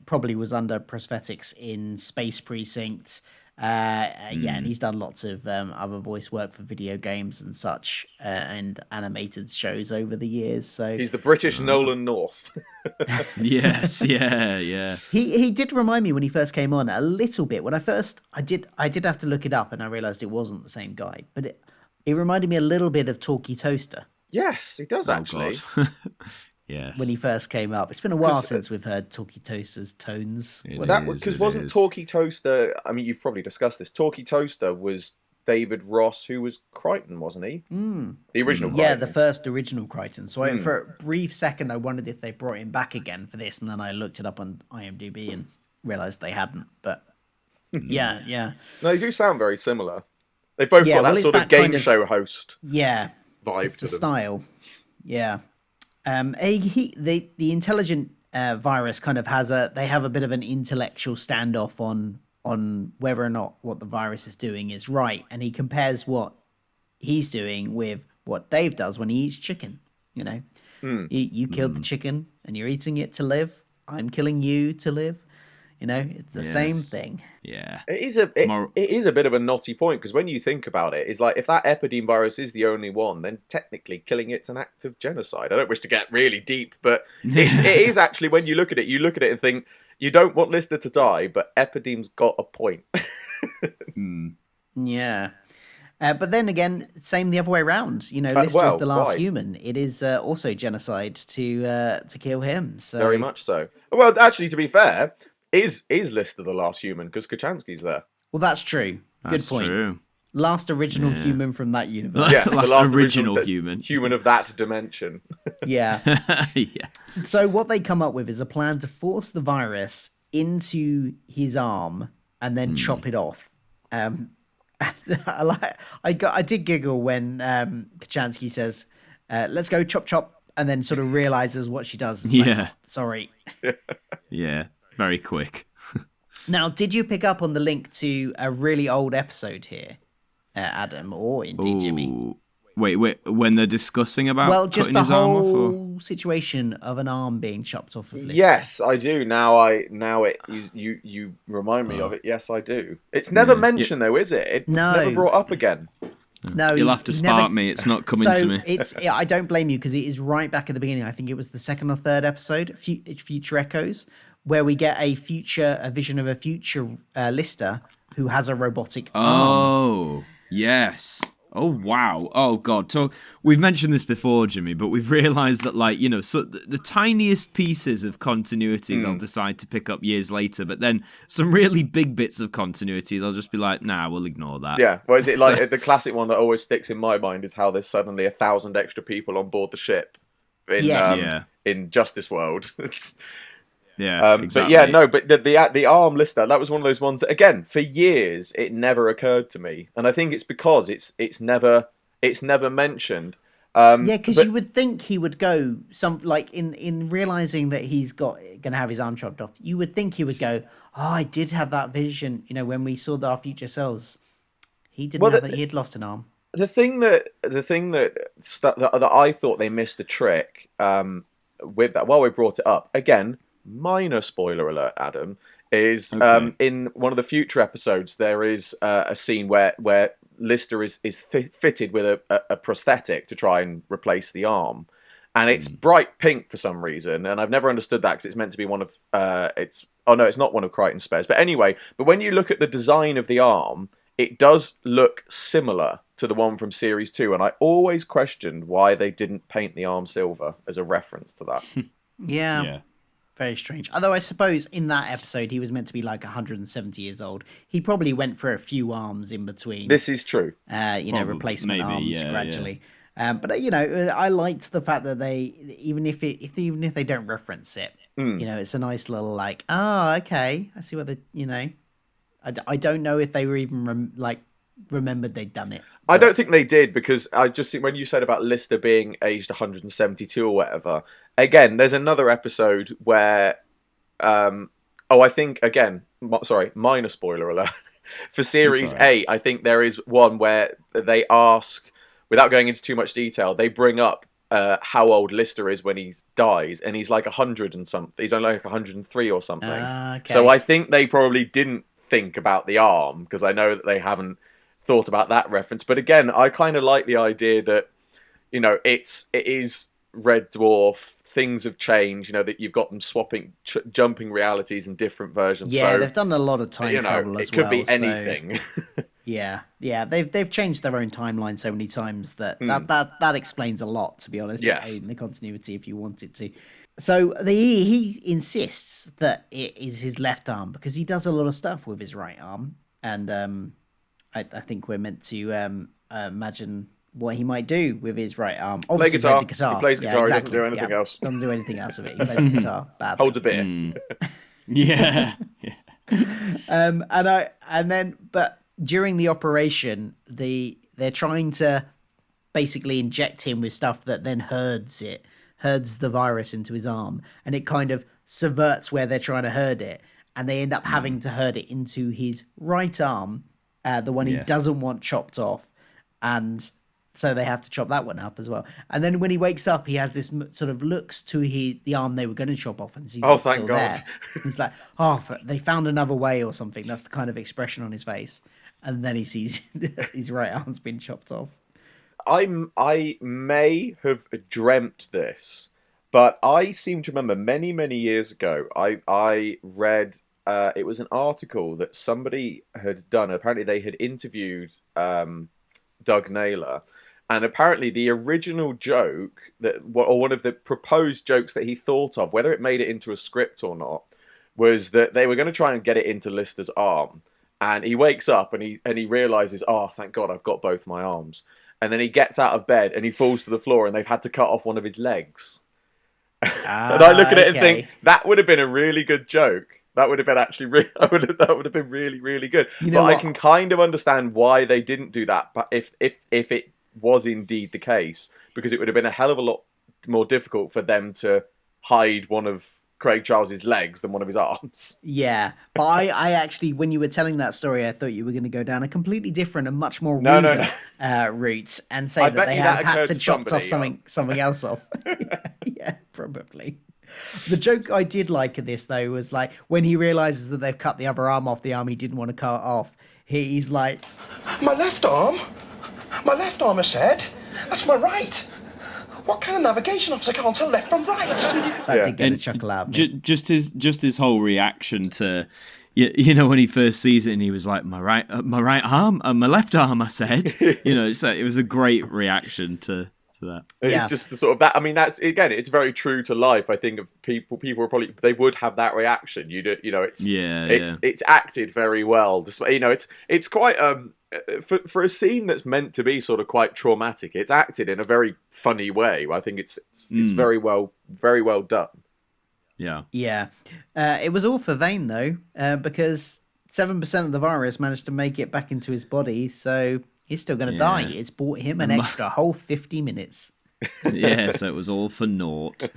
probably was under prosthetics in Space Precinct. Yeah, and he's done lots of other voice work for video games and such, and animated shows over the years. So He's the British Nolan North. Yes, yeah. he did remind me when he first came on a little bit. When I did have to look it up, and I realized it wasn't the same guy, but it reminded me a little bit of Talkie Toaster Yes, he does actually. God. Yes. when he first came up. It's been a while since we've heard Talkie Toaster's tones. It Well, that is, because it wasn't is. Talkie Toaster? I mean, you've probably discussed this. Talkie Toaster was David Ross, who was Kryten, wasn't he? The original. Yeah, Kryten. the first original Kryten. So for a brief second, I wondered if they brought him back again for this, and then I looked it up on IMDb and realized they hadn't. But yeah. No, they do sound very similar. They both Yeah, got that well, it's sort of that game kind of- show host Yeah, vibe it's to the them. style. Yeah. The intelligent virus kind of they have a bit of an intellectual standoff on whether or not what the virus is doing is right, and he compares what he's doing with what Dave does when he eats chicken. You killed the chicken and you're eating it to live. I'm killing you to live. It's the same Yes. thing. Yeah. It is a bit of a knotty point because when you think about it, it's like if that Epideme virus is the only one, then technically killing it's an act of genocide. I don't wish to get really deep, but it is actually, when you look at it and think you don't want Lister to die, but Epideme's got a point. Yeah. But then again, same the other way around. Lister is well, the last why? human. It is also genocide to kill him. So Very much so. Well, actually, to be fair, is Lister the last human? Because Kochanski's there. Well, that's true. Good That's point. true. Last original human from that universe. Yes, Last the last original human. human of that dimension. Yeah. Yeah. So what they come up with is a plan to force the virus into his arm and then chop it off. I did giggle when Kochanski says, "Let's go chop chop," and then sort of realizes what she does. It's like, Yeah. sorry. Yeah. Very quick. Now, did you pick up on the link to a really old episode here, Adam, or indeed Jimmy? Ooh. Wait. When they're discussing about Well, just cutting the his arm off, or? whole situation of an arm being chopped off of Lister. Yes, I do. You remind me of it. Yes, I do. It's never mentioned though, is it? It's No. never brought up again. No, You'll have to he spark never- me. It's not coming So to me. I don't blame you because it is right back at the beginning. I think it was the second or third episode, Future Echoes, where we get a vision of a future Lister who has a robotic arm. Oh, yes. Oh, wow. Oh, God. So we've mentioned this before, Jimmy, but we've realised that, so the tiniest pieces of continuity they'll decide to pick up years later, but then some really big bits of continuity, they'll just be like, nah, we'll ignore that. Yeah. Well, is it like the classic one that always sticks in my mind is how there's suddenly 1,000 extra people on board the ship in Yes. in Justice World. It's, Yeah, exactly. But yeah, no, but the arm Lister, that was one of those ones that, again, for years it never occurred to me, and I think it's because it's never mentioned. Yeah, because you would think he would go in realizing that he's gonna have his arm chopped off. You would think he would go, "Oh, I did have that vision." When we saw our future selves, he didn't have it. He had lost an arm. The thing that I thought they missed the trick with that. While we brought it up again, minor spoiler alert, Adam, is in one of the future episodes there is a scene where Lister is fitted with a prosthetic to try and replace the arm, and it's bright pink for some reason, and I've never understood that because it's meant to be one of it's not one of Kryten's spares, but anyway, but when you look at the design of the arm, it does look similar to the one from series 2, and I always questioned why they didn't paint the arm silver as a reference to that. Yeah. Very strange. Although I suppose in that episode he was meant to be like 170 years old. He probably went for a few arms in between. This is true. Replacement arms gradually. Yeah. But I liked the fact that they, even if they don't reference it, it's a nice little like, okay, I see what they, I don't know if they were even remembered they'd done it. I don't think they did, because I just think when you said about Lister being aged 172 or whatever, again, there's another episode where, I think, again, minor spoiler alert, for Series 8, I think there is one where they ask, without going into too much detail, they bring up how old Lister is when he dies, and he's like 100 and something. He's only like 103 or something. Okay. So I think they probably didn't think about the arm, because I know that they haven't thought about that reference. But again, I kind of like the idea that, it is Red Dwarf, things have changed, that you've got them swapping, jumping realities in different versions. Yeah, so, they've done a lot of time travel as well. It could be anything. So, yeah, they've changed their own timeline so many times that explains a lot, to be honest. Yes. In the continuity, if you want it to. So he insists that it is his left arm because he does a lot of stuff with his right arm, and I think we're meant to imagine what he might do with his right arm. Obviously, play guitar. He plays guitar. Exactly. He doesn't do anything else. Doesn't do anything else with it. He plays guitar. Bad. Holds a beer. But during the operation, they're trying to basically inject him with stuff that then herds the virus into his arm, and it kind of subverts where they're trying to herd it, and they end up having to herd it into his right arm, the one he doesn't want chopped off, and so they have to chop that one up as well. And then when he wakes up, he has this sort of looks to the arm they were going to chop off and sees it's thank still God. there. He's like, they found another way or something. That's the kind of expression on his face. And then he sees his right arm's been chopped off. I may have dreamt this, but I seem to remember many, many years ago, I read, it was an article that somebody had done. Apparently they had interviewed Doug Naylor, and apparently the original joke, or one of the proposed jokes that he thought of, whether it made it into a script or not, was that they were going to try and get it into Lister's arm. And he wakes up and he realizes, thank God I've got both my arms. And then he gets out of bed and he falls to the floor, and they've had to cut off one of his legs. And I look at it and think, that would have been a really good joke. That would have been actually that would have been really, really good. But I can kind of understand why they didn't do that. But if it was indeed the case, because it would have been a hell of a lot more difficult for them to hide one of Craig Charles's legs than one of his arms. Yeah, but I actually, when you were telling that story, I thought you were going to go down a completely different and much more ruder route and say that they had to chop off something else off. Yeah, probably. The joke I did like at this, though, was like when he realizes that they've cut the other arm off the arm he didn't want to cut off, he's like, My left arm, I said. That's my right. What kind of navigation officer can't tell left from right? That did get a chuckle out of me. Just his whole reaction to, when he first sees it, and he was like, my right arm, my left arm, I said. It was a great reaction to that. It's just the sort of that. I mean, that's, again, it's very true to life. I think of people are probably, they would have that reaction. It's acted very well. It's quite for a scene that's meant to be sort of quite traumatic. It's acted in a very funny way. I think it's very well done. Yeah. Yeah. It was all for Vane though, because 7% of the virus managed to make it back into his body, so he's still going to die. It's bought him an extra whole 50 minutes. Yeah, so it was all for naught.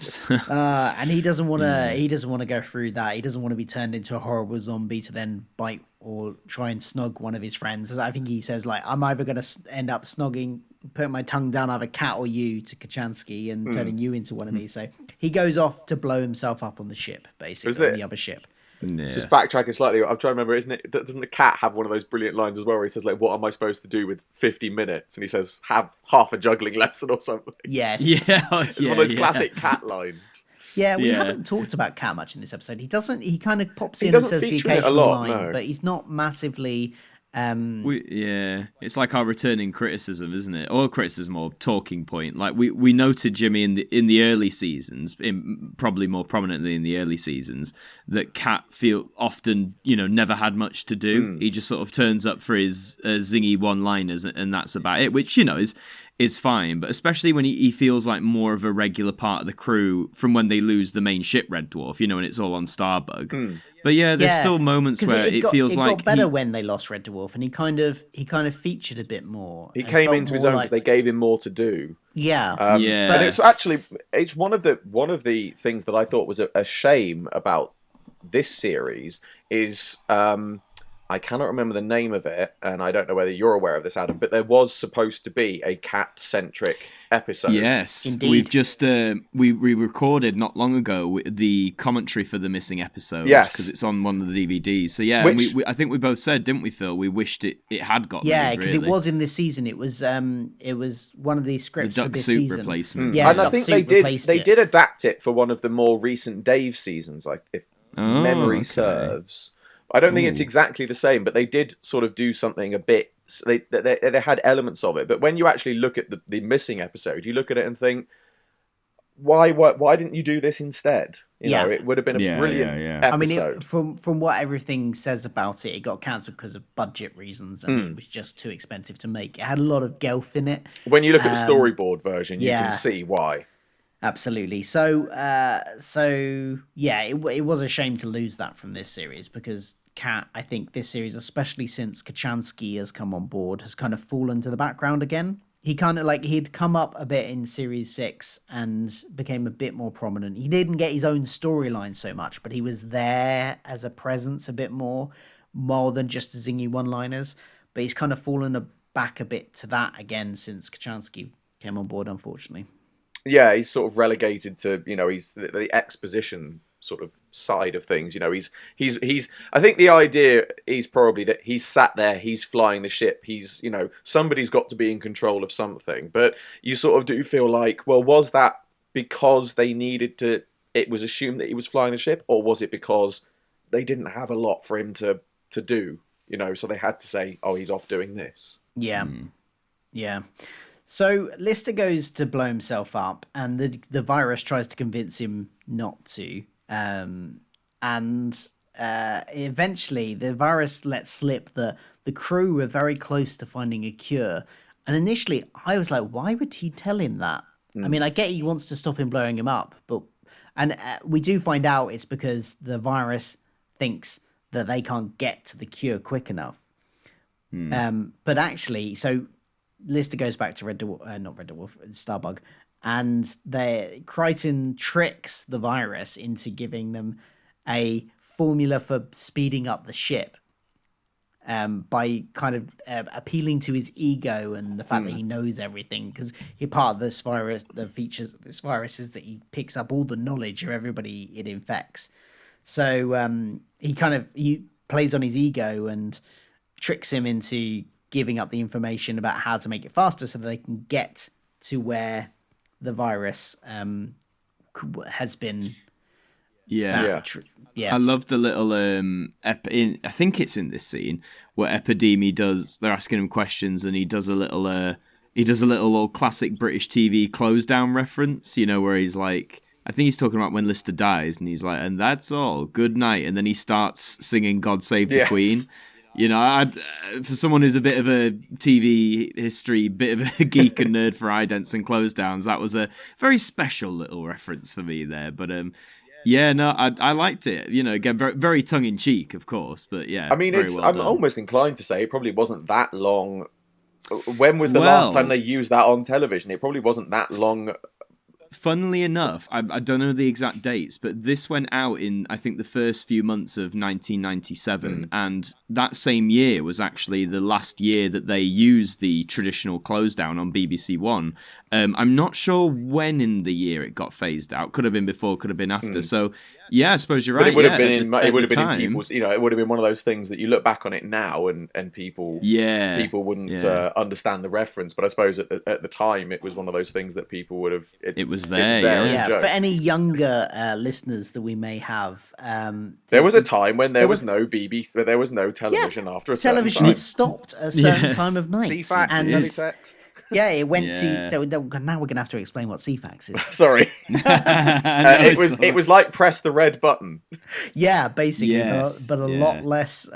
And he doesn't want to. He doesn't want to go through that. He doesn't want to be turned into a horrible zombie to then bite or try and snog one of his friends. I think he says like, I'm either going to end up snogging, putting my tongue down either Cat or you to Kochanski and turning you into one of me. So he goes off to blow himself up on the ship, basically, on the other ship. Yes. Just backtracking slightly, I'm trying to remember, doesn't the Cat have one of those brilliant lines as well where he says, like, what am I supposed to do with 50 minutes? And he says, have half a juggling lesson or something. Yes. Yeah. It's one of those classic Cat lines. Yeah, we haven't talked about Cat much in this episode. He kind of pops in and says the occasional line, but he's not massively It's like our returning criticism, isn't it? Or criticism or talking point. Like we noted Jimi in the early seasons, probably more prominently in the early seasons, that Cat often never had much to do. He just sort of turns up for his zingy one-liners, and that's about it. Which is fine, but especially when he feels like more of a regular part of the crew from when they lose the main ship, Red Dwarf, and it's all on Starbug. But there's still moments where it feels like it got better when they lost Red Dwarf, and he kind of featured a bit more. He came into his own because they gave him more to do. Yeah, and it's one of the things that I thought was a shame about this series is I cannot remember the name of it, and I don't know whether you're aware of this, Adam, but there was supposed to be a cat-centric episode. Yes, indeed. We've just we recorded not long ago the commentary for the missing episode. Yes, because it's on one of the DVDs. So yeah, I think we both said, didn't we, Phil? We wished it had got made, because it was in this season. It was one of the scripts the for duck this suit season. replacement. Yeah, and I think they did adapt it for one of the more recent Dave seasons, like if memory serves. I don't think it's exactly the same, but they did sort of do something a bit. They had elements of it, but when you actually look at the missing episode, you look at it and think, why didn't you do this instead? It would have been a brilliant episode. I mean, from what everything says about it, it got cancelled because of budget reasons, and it was just too expensive to make. It had a lot of Gelf in it. When you look at the storyboard version, you can see why. Absolutely. So it was a shame to lose that from this series, because Cat, I think this series, especially since Kochanski has come on board, has kind of fallen to the background again. He kind of he'd come up a bit in series 6 and became a bit more prominent. He didn't get his own storyline so much, but he was there as a presence a bit more than just zingy one-liners. But he's kind of fallen back a bit to that again since Kochanski came on board, unfortunately. Yeah, he's sort of relegated to, he's the exposition sort of side of things. He's I think the idea is probably that he's sat there, he's flying the ship, he's, somebody's got to be in control of something. But you sort of do feel like, well, was that because they needed to, it was assumed that he was flying the ship, or was it because they didn't have a lot for him to do, so they had to say, oh, he's off doing this. Yeah. Yeah. So Lister goes to blow himself up, and the virus tries to convince him not to. Eventually the virus lets slip that the crew were very close to finding a cure. And initially I was like, why would he tell him that? I mean, I get he wants to stop him blowing him up, but we do find out it's because the virus thinks that they can't get to the cure quick enough. But actually, so Lister goes back to Starbug, and Kryten tricks the virus into giving them a formula for speeding up the ship, by kind of appealing to his ego and the fact that he knows everything, because part of this virus, the features of this virus is that he picks up all the knowledge of everybody it infects. So he plays on his ego and tricks him into giving up the information about how to make it faster so that they can get to where the virus has been. Yeah. I love the little I think it's in this scene where Epideme they're asking him questions, and he does a little old classic British TV close down reference, where he's like, I think he's talking about when Lister dies, and he's like, and that's all, good night, and then he starts singing God Save the Queen. For someone who's a bit of a TV history, bit of a geek and nerd for idents and close downs, that was a very special little reference for me there. But I liked it. Again, very, very tongue in cheek, of course. But yeah, I mean, I'm almost inclined to say it probably wasn't that long. When was the last time they used that on television? It probably wasn't that long. Funnily enough, I don't know the exact dates, but this went out in, I think, the first few months of 1997, and that same year was actually the last year that they used the traditional close down on BBC One. I'm not sure when in the year it got phased out. Could have been before, could have been after. So Yeah, I suppose you're right. But it would have yeah, been at it would have the been in time. people's, it would have been one of those things that you look back on it now and people wouldn't understand the reference. But I suppose at the time it was one of those things that people would have. It was there, as a Yeah, joke. for any younger listeners that we may have, There was a time when there was no BBC, there was no television after a certain television time. stopped at a certain Yes. time of night. CFAX, and teletext. yeah, it went Yeah. to. Now we're gonna have to explain what CFAX is. Sorry, it was like press the red button. Yeah, basically, Yes, but a yeah. lot less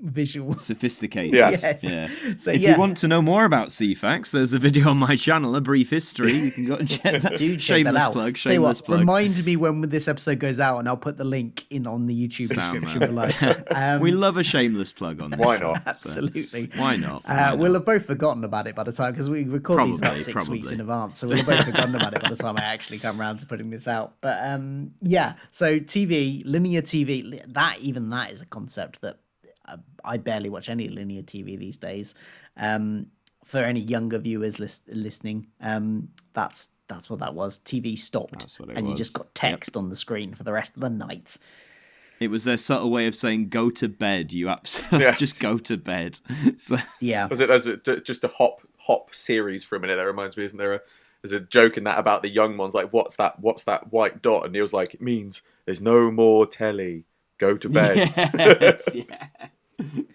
visual. Sophisticated. Yes. Yeah. So If you want to know more about CFAX, there's a video on my channel, A Brief History. You can go and check that. do check Shameless that out. plug. Tell you Shameless what, plug. remind me when this episode goes out, and I'll put the link in on the YouTube Sound description man. below. We love a shameless plug on this. Why not? Absolutely. Why not? Why We'll not? have both forgotten about it by the time, because we record these about Probably, 6 weeks probably. in advance, so we'll have both forgotten about it by the time I actually come around to putting this out. But yeah, so TV, linear TV, that is a concept that I barely watch any linear TV these days. For any younger viewers listening, that's what that was. TV stopped, That's what it and you was. just got text on the screen for the rest of the night. It was their subtle way of saying "go to bed." You absolutely Yes. just go to bed. So Yeah. There's just a hop series for a minute. That reminds me, isn't there? There's a joke in that about the young ones, like, what's that white dot? And Neil's like, it means there's no more telly. Go to bed. yes, yeah.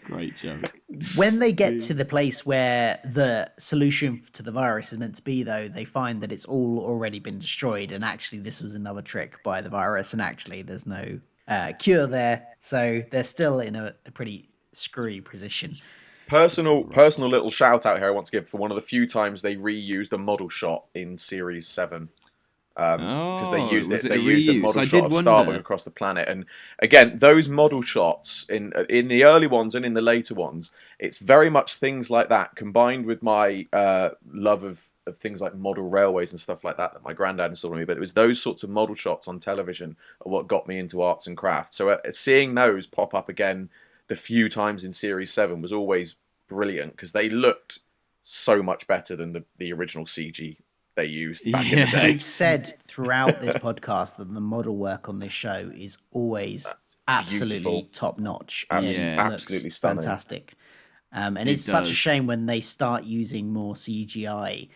Great joke. When they get to the place where the solution to the virus is meant to be, though, they find that it's all already been destroyed, and actually this was another trick by the virus, and actually there's no cure there, so they're still in a pretty screwy position. Personal little shout out here I want to give for one of the few times they reused a model shot in Series 7. Because they used was it. it They a used a reuse? model I shot did of wonder. Starbug across the planet, and again, those model shots in the early ones and in the later ones, it's very much things like that combined with my love of things like model railways and stuff like that my granddad installed on me. But it was those sorts of model shots on television are what got me into arts and crafts. So seeing those pop up again the few times in Series 7 was always brilliant because they looked so much better than the original CG they used back in the day. We've said throughout this podcast that the model work on this show is always absolutely beautiful. top notch. Absolutely stunning. Fantastic. And it's such a does. shame when they start using more CGI,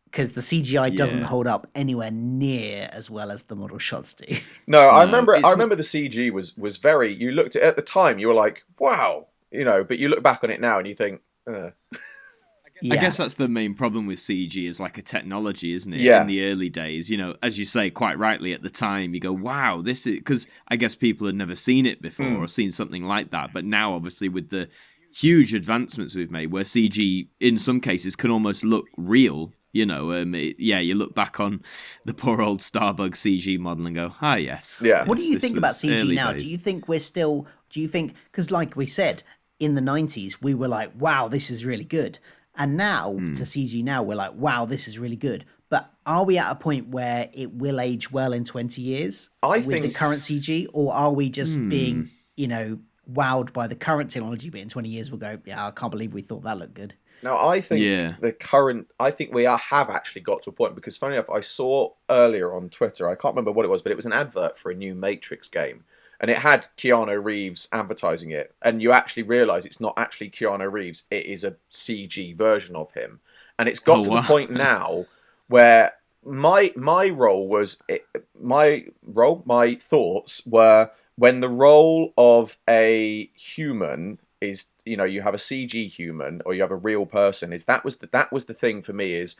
because the CGI doesn't hold up anywhere near as well as the model shots do. No, I No, remember the CG was very. You looked at the time, you were like, wow, but you look back on it now and you think, Yeah. I guess that's the main problem with CG is like a technology, isn't it? Yeah. In the early days, as you say quite rightly at the time, you go, wow, this is... Because I guess people had never seen it before or seen something like that. But now, obviously, with the huge advancements we've made, where CG, in some cases, can almost look real, you look back on the poor old Starbug CG model and go, yes. Yeah. What do you This think was about CG early now? days. Do you think we're still... Do you think... Because like we said, in the 90s, we were like, wow, this is really good. And now, to CG now, we're like, wow, this is really good. But are we at a point where it will age well in 20 years I with the think- current CG? Or are we just being, wowed by the current technology, but in 20 years we'll go, yeah, I can't believe we thought that looked good. Now, I think I think we have actually got to a point, because funny enough, I saw earlier on Twitter, I can't remember what it was, but it was an advert for a new Matrix game. And it had Keanu Reeves advertising it. And you actually realise it's not actually Keanu Reeves, it is a CG version of him. And it's got to the point now where my thoughts were, when the role of a human is, you have a CG human or you have a real person, that was the thing for me, is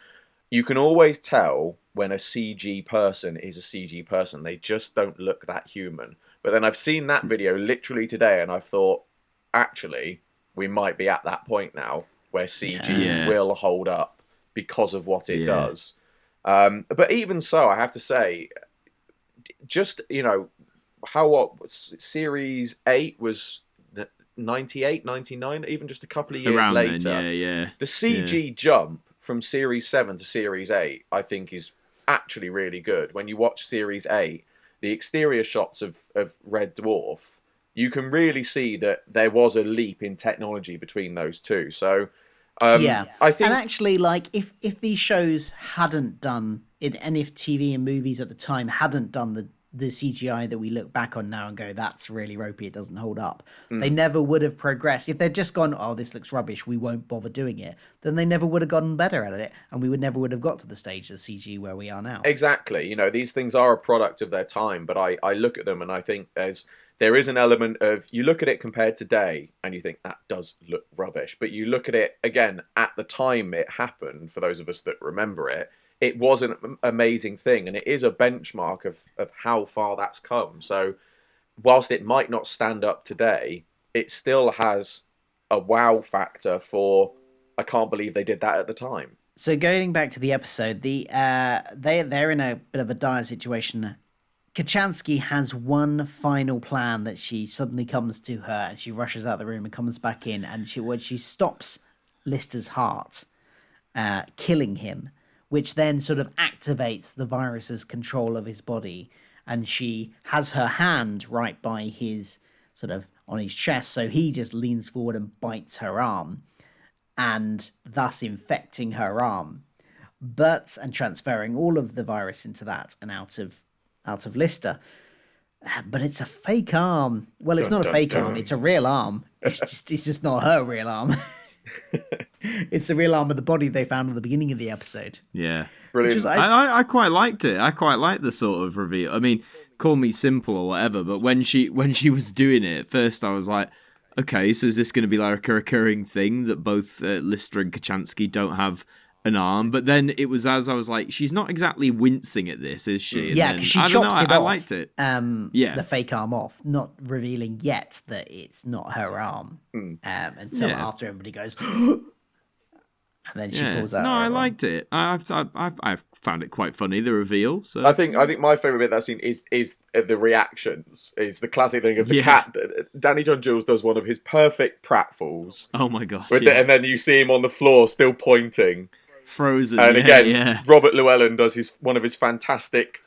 you can always tell when a CG person is a CG person. They just don't look that human. But then I've seen that video literally today and I've thought, actually, we might be at that point now where CG will hold up because of what it does. But even so, I have to say, just, Series 8 was 98, 99, even just a couple of years Around later. then, The CG jump from Series 7 to Series 8, I think, is actually really good. When you watch Series 8, the exterior shots of Red Dwarf, you can really see that there was a leap in technology between those two. So, I think... And actually, like, if these shows hadn't done it, and if TV and movies at the time hadn't done the CGI that we look back on now and go, that's really ropey, it doesn't hold up. They never would have progressed. If they'd just gone, oh, this looks rubbish, we won't bother doing it, then they never would have gotten better at it, and we never would have got to the stage of CG where we are now. Exactly. These things are a product of their time, but I look at them and I think there is an element of, you look at it compared to today and you think that does look rubbish, but you look at it again at the time it happened, for those of us that remember it, it was an amazing thing, and it is a benchmark of how far that's come. So whilst it might not stand up today, it still has a wow factor for, I can't believe they did that at the time. So going back to the episode, they're in a bit of a dire situation. Kochanski has one final plan that she suddenly comes to her, and she rushes out of the room and comes back in, and she stops Lister's heart, killing him, which then sort of activates the virus's control of his body, and she has her hand right by his sort of on his chest, so he just leans forward and bites her arm, and thus infecting her arm, and transferring all of the virus into that and out of Lister. But it's a fake arm. Well, it's not a fake arm, it's a real arm. It's just not her real arm. It's the real arm of the body they found at the beginning of the episode. Yeah. Brilliant. I quite liked it. I quite liked the sort of reveal. I mean, call me simple or whatever, but when she was doing it, at first I was like, okay, so is this going to be like a recurring thing that both Lister and Kochanski don't have an arm? But then it was as I was like, she's not exactly wincing at this, is she? Yeah, because she chops it off. I liked it. The fake arm off, not revealing yet that it's not her arm until after everybody goes, and then she pulls out. No, I arm. liked it. I found it quite funny, the reveal. So I think my favourite bit of that scene is the reactions. Is the classic thing of the cat. Danny John Jules does one of his perfect pratfalls. Oh my gosh! And then you see him on the floor still pointing. Frozen. And again, Robert Llewellyn does one of his fantastic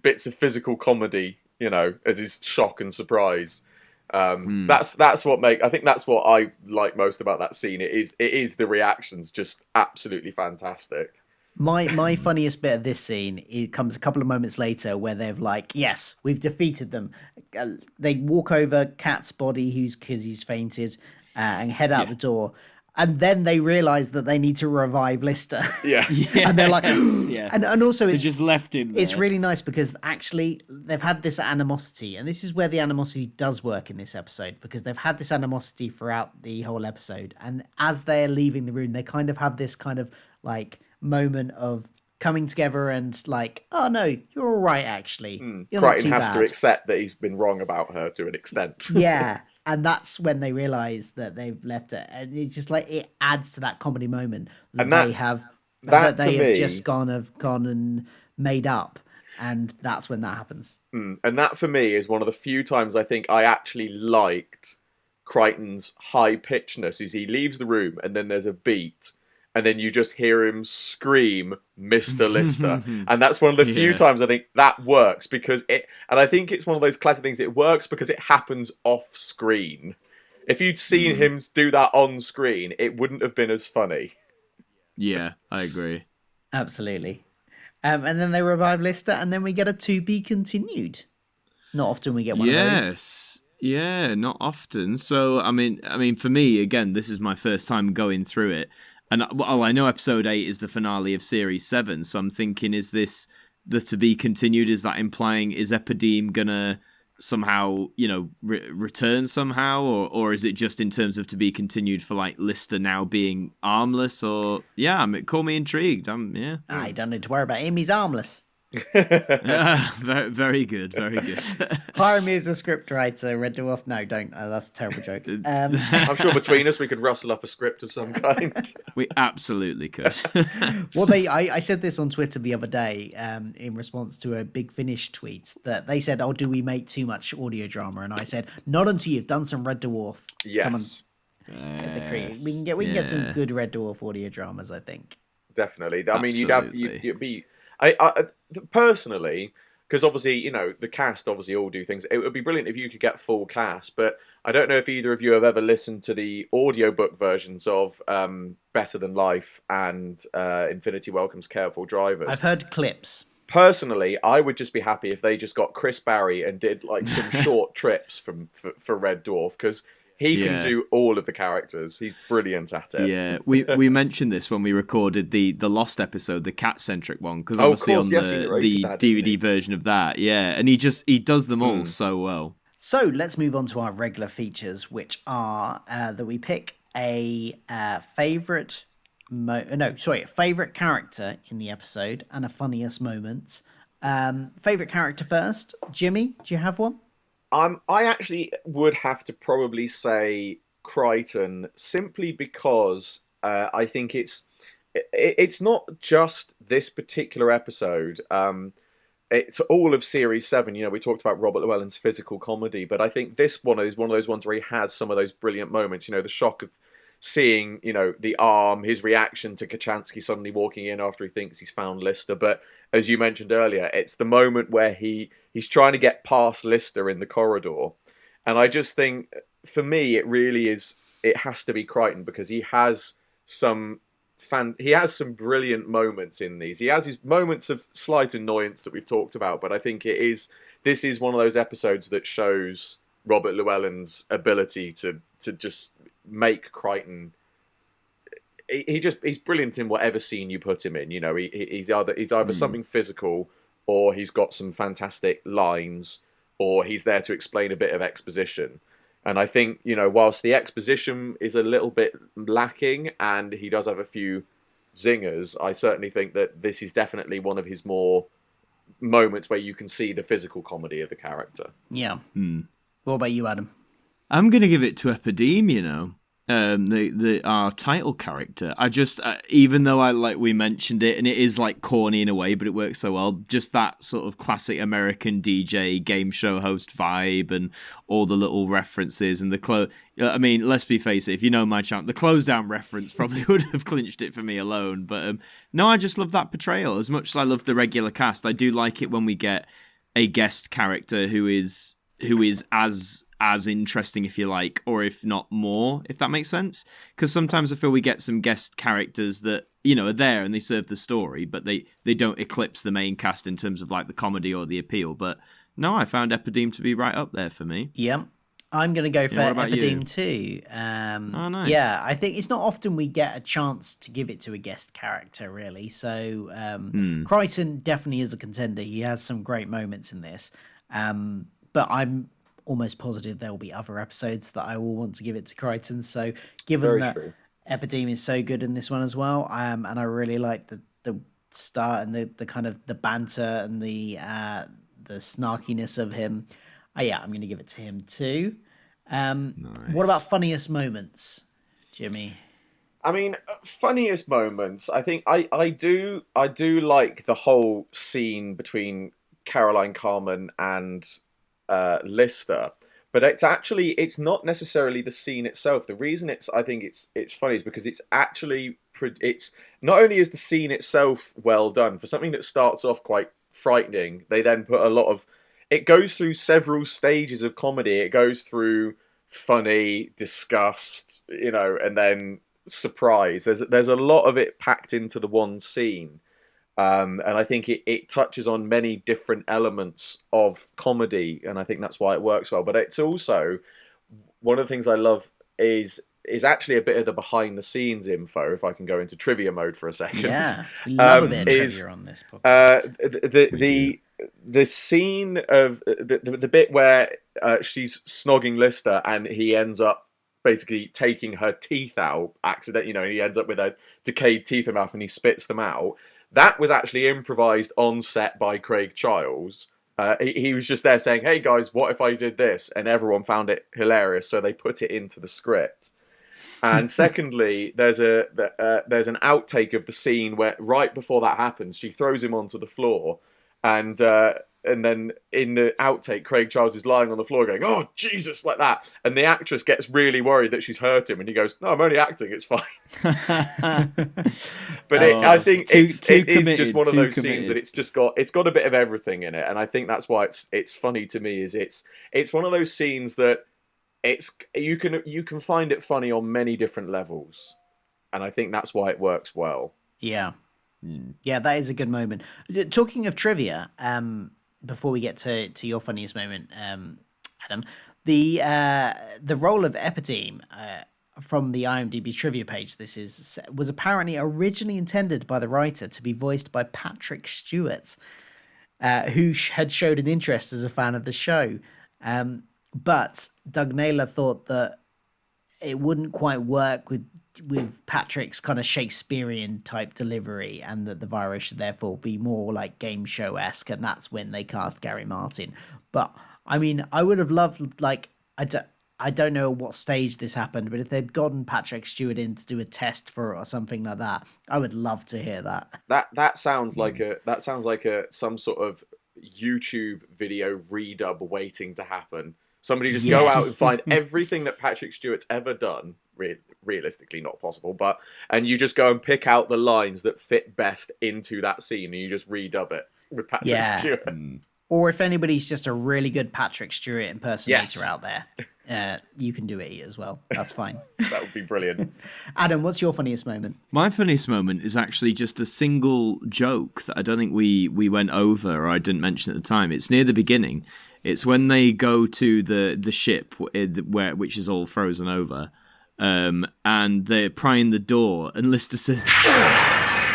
bits of physical comedy, as his shock and surprise. That's what I think that's what I like most about that scene. It is the reactions, just absolutely fantastic. My funniest bit of this scene, it comes a couple of moments later where they've like, yes, we've defeated them. They walk over Kat's body, because he's fainted, and head out the door. And then they realise that they need to revive Lister. Yeah. And they're like, and also they it's just left him there. It's really nice because actually they've had this animosity, and this is where the animosity does work in this episode, because they've had this animosity throughout the whole episode, and as they're leaving the room, they kind of have this kind of like moment of coming together and like, oh no, you're all right actually. Kryten has to accept that he's been wrong about her to an extent. Yeah. And that's when they realise that they've left it, and it's just like it adds to that comedy moment that they have just gone and made up, and that's when that happens. And that for me is one of the few times I think I actually liked Kryten's high pitchedness. Is he leaves the room and then there's a beat, and then you just hear him scream, Mr. Lister. And that's one of the few times I think that works, because and I think it's one of those classic things, it works because it happens off screen. If you'd seen him do that on screen, it wouldn't have been as funny. Yeah, I agree. Absolutely. And then they revive Lister, and then we get a to be continued. Not often we get one of those. Yeah, not often. So, I mean, for me, again, this is my first time going through it. And I know episode 8 is the finale of series 7, so I'm thinking, is this the to be continued? Is that implying, is Epideme gonna somehow, return somehow, or is it just in terms of to be continued for like Lister now being armless? Or call me intrigued. I don't need to worry about him. He's armless. Very, very good, very good. Hire me as a scriptwriter, Red Dwarf. No, don't. That's a terrible joke. I'm sure between us we could rustle up a script of some kind. We absolutely could. Well, I said this on Twitter the other day in response to a Big Finish tweet that they said, "Oh, do we make too much audio drama?" And I said, "Not until you've done some Red Dwarf." Yes. Come on. We can get some good Red Dwarf audio dramas, I think. Definitely. I mean, you'd be. I personally, because obviously, the cast obviously all do things. It would be brilliant if you could get full cast, but I don't know if either of you have ever listened to the audiobook versions of Better Than Life and Infinity Welcome's Careful Drivers. I've heard clips. personally, I would just be happy if they just got Chris Barry and did like some short trips for Red Dwarf, because he can do all of the characters. He's brilliant at it. Yeah, we mentioned this when we recorded the Lost episode, the cat-centric one, because Oh, of obviously course, on yes, he narrated the that, didn't he? DVD version of that, and he does them all so well. So let's move on to our regular features, which are that we pick a favorite character in the episode and a funniest moment. Favorite character first, Jimmy. Do you have one? I actually would have to probably say Kryten, simply because I think it's not just this particular episode. It's all of Series 7. You know, we talked about Robert Llewellyn's physical comedy, but I think this one is one of those ones where he has some of those brilliant moments. You know, the shock of seeing, you know, the arm, his reaction to Kochanski suddenly walking in after he thinks he's found Lister. But as you mentioned earlier, it's the moment where he's trying to get past Lister in the corridor. And I just think, for me, it has to be Kryten, because he has some brilliant moments in these. He has his moments of slight annoyance that we've talked about, but I think this is one of those episodes that shows Robert Llewellyn's ability to just make Kryten. He's brilliant in whatever scene you put him in. You know, he's either something physical, or he's got some fantastic lines, or he's there to explain a bit of exposition. And I think, you know, whilst the exposition is a little bit lacking and he does have a few zingers, I certainly think that this is definitely one of his more moments where you can see the physical comedy of the character. Yeah. What about you, Adam? I'm going to give it to Epideme, you know. Our title character. I just, even though we mentioned it, and it is like corny in a way, but it works so well. Just that sort of classic American DJ game show host vibe, and all the little references and the I mean, let's be face it. If you know my chant, the close down reference probably would have clinched it for me alone. But no, I just love that portrayal as much as I love the regular cast. I do like it when we get a guest character who is as interesting, if you like, or if not more, if that makes sense. Because sometimes I feel we get some guest characters that, you know, are there and they serve the story, but they don't eclipse the main cast in terms of like the comedy or the appeal. But no, I found Epideme to be right up there for me. Yeah, I'm going to go for Epideme you? too. Oh, nice. Yeah, I think it's not often we get a chance to give it to a guest character, really. So Kryten definitely is a contender. He has some great moments in this. But I'm almost positive there will be other episodes that I will want to give it to Kryten. So given that Epideme is so good in this one as well, and I really like the start and the kind of the banter and the snarkiness of him. I'm going to give it to him too. Nice. What about funniest moments, Jimmy? I mean, funniest moments. I think I do like the whole scene between Caroline Carmen and Lister, but it's not necessarily the scene itself. The reason I think it's funny is because it's not only is the scene itself well done for something that starts off quite frightening. They then put it goes through several stages of comedy. It goes through funny, disgust, you know, and then surprise. There's a lot of it packed into the one scene. And I think it touches on many different elements of comedy, and I think that's why it works well. But it's also, one of the things I love is actually a bit of the behind the scenes info, if I can go into trivia mode for a second. Yeah, we love a bit of trivia on this podcast. The scene of the bit where she's snogging Lister and he ends up basically taking her teeth out accidentally, you know, and he ends up with her decayed teeth in her mouth and he spits them out. That was actually improvised on set by Craig Charles. He was just there saying, "Hey guys, what if I did this?" And everyone found it hilarious, so they put it into the script. And secondly, there's an outtake of the scene where right before that happens, she throws him onto the floor, and then in the outtake, Craig Charles is lying on the floor going, "Oh Jesus," like that, and the actress gets really worried that she's hurt him, and he goes, "No, I'm only acting. It's fine." But I think it is just one of those scenes that it's got a bit of everything in it, and I think that's why it's funny to me. Is it's one of those scenes that you can find it funny on many different levels, and I think that's why it works well. Yeah. Yeah, that is a good moment. Talking of trivia, before we get to your funniest moment, Adam, the role of Epideme from the IMDb trivia page, was apparently originally intended by the writer to be voiced by Patrick Stewart, who had showed an interest as a fan of the show. But Doug Naylor thought that it wouldn't quite work with Patrick's kind of Shakespearean type delivery, and that the virus should therefore be more like game show-esque, and that's when they cast Gary Martin. But I mean, I would have loved, like, I don't know what stage this happened, but if they'd gotten Patrick Stewart in to do a test for it or something like that, I would love to hear that. That sounds like some sort of YouTube video redub waiting to happen. Somebody just go out and find everything that Patrick Stewart's ever done. Realistically, not possible, and you just go and pick out the lines that fit best into that scene, and you just redub it with Patrick Stewart. Or if anybody's just a really good Patrick Stewart impersonator out there, you can do it as well. That's fine. That would be brilliant. Adam, what's your funniest moment? My funniest moment is actually just a single joke that I don't think we went over, or I didn't mention at the time. It's near the beginning. It's when they go to the ship which is all frozen over, and they're prying the door, and Lister says,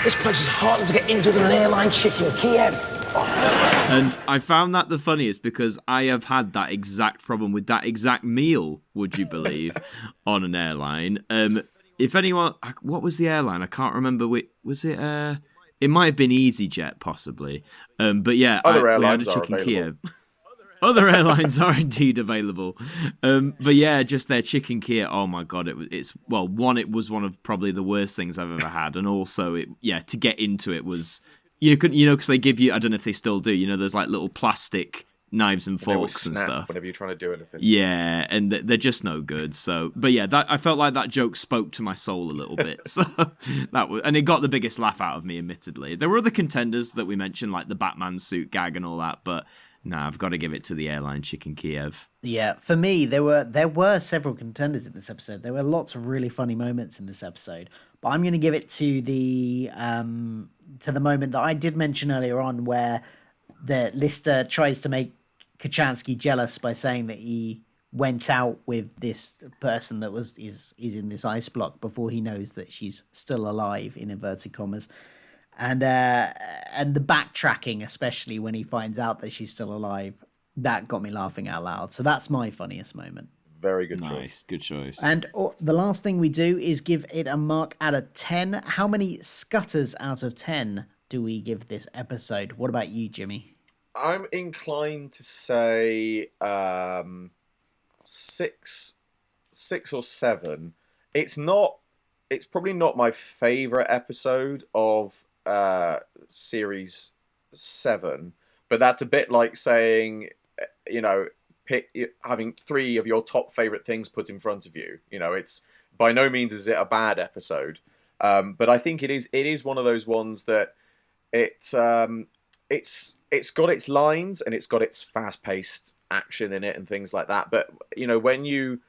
This place is harder to get into than an airline chicken Kiev. And I found that the funniest because I have had that exact problem with that exact meal, would you believe, on an airline. If anyone, what was the airline? I can't remember. Was it? It might have been EasyJet, possibly. But yeah, other airlines we had a are chicken available. Kiev. Other airlines are indeed available. But yeah, just their chicken Kiev. Oh my God, it was one of probably the worst things I've ever had, and also to get into it was. Because they give you, I don't know if they still do, there's like little plastic knives and forks and stuff. Whenever you're trying to do anything. Yeah, and they're just no good. So, but yeah, I felt like that joke spoke to my soul a little bit. So and it got the biggest laugh out of me, admittedly. There were other contenders that we mentioned, like the Batman suit gag and all that, but I've got to give it to the airline chicken Kiev. Yeah, for me, there were several contenders in this episode. There were lots of really funny moments in this episode, but I'm going to give it to the moment that I did mention earlier on, where the Lister tries to make Kochanski jealous by saying that he went out with this person that is in this ice block before he knows that she's still alive, in inverted commas. And the backtracking, especially when he finds out that she's still alive, that got me laughing out loud. So that's my funniest moment. Very good choice. Nice, good choice. And the last thing we do is give it a mark out of 10. How many scutters out of 10 do we give this episode? What about you, Jimmy? I'm inclined to say 6 or 7. It's probably not my favourite episode of series 7, but that's a bit like saying, having 3 of your top favourite things put in front of you. It's by no means is it a bad episode, but I think it is one of those ones that it's got its lines and it's got its fast-paced action in it and things like that. But when you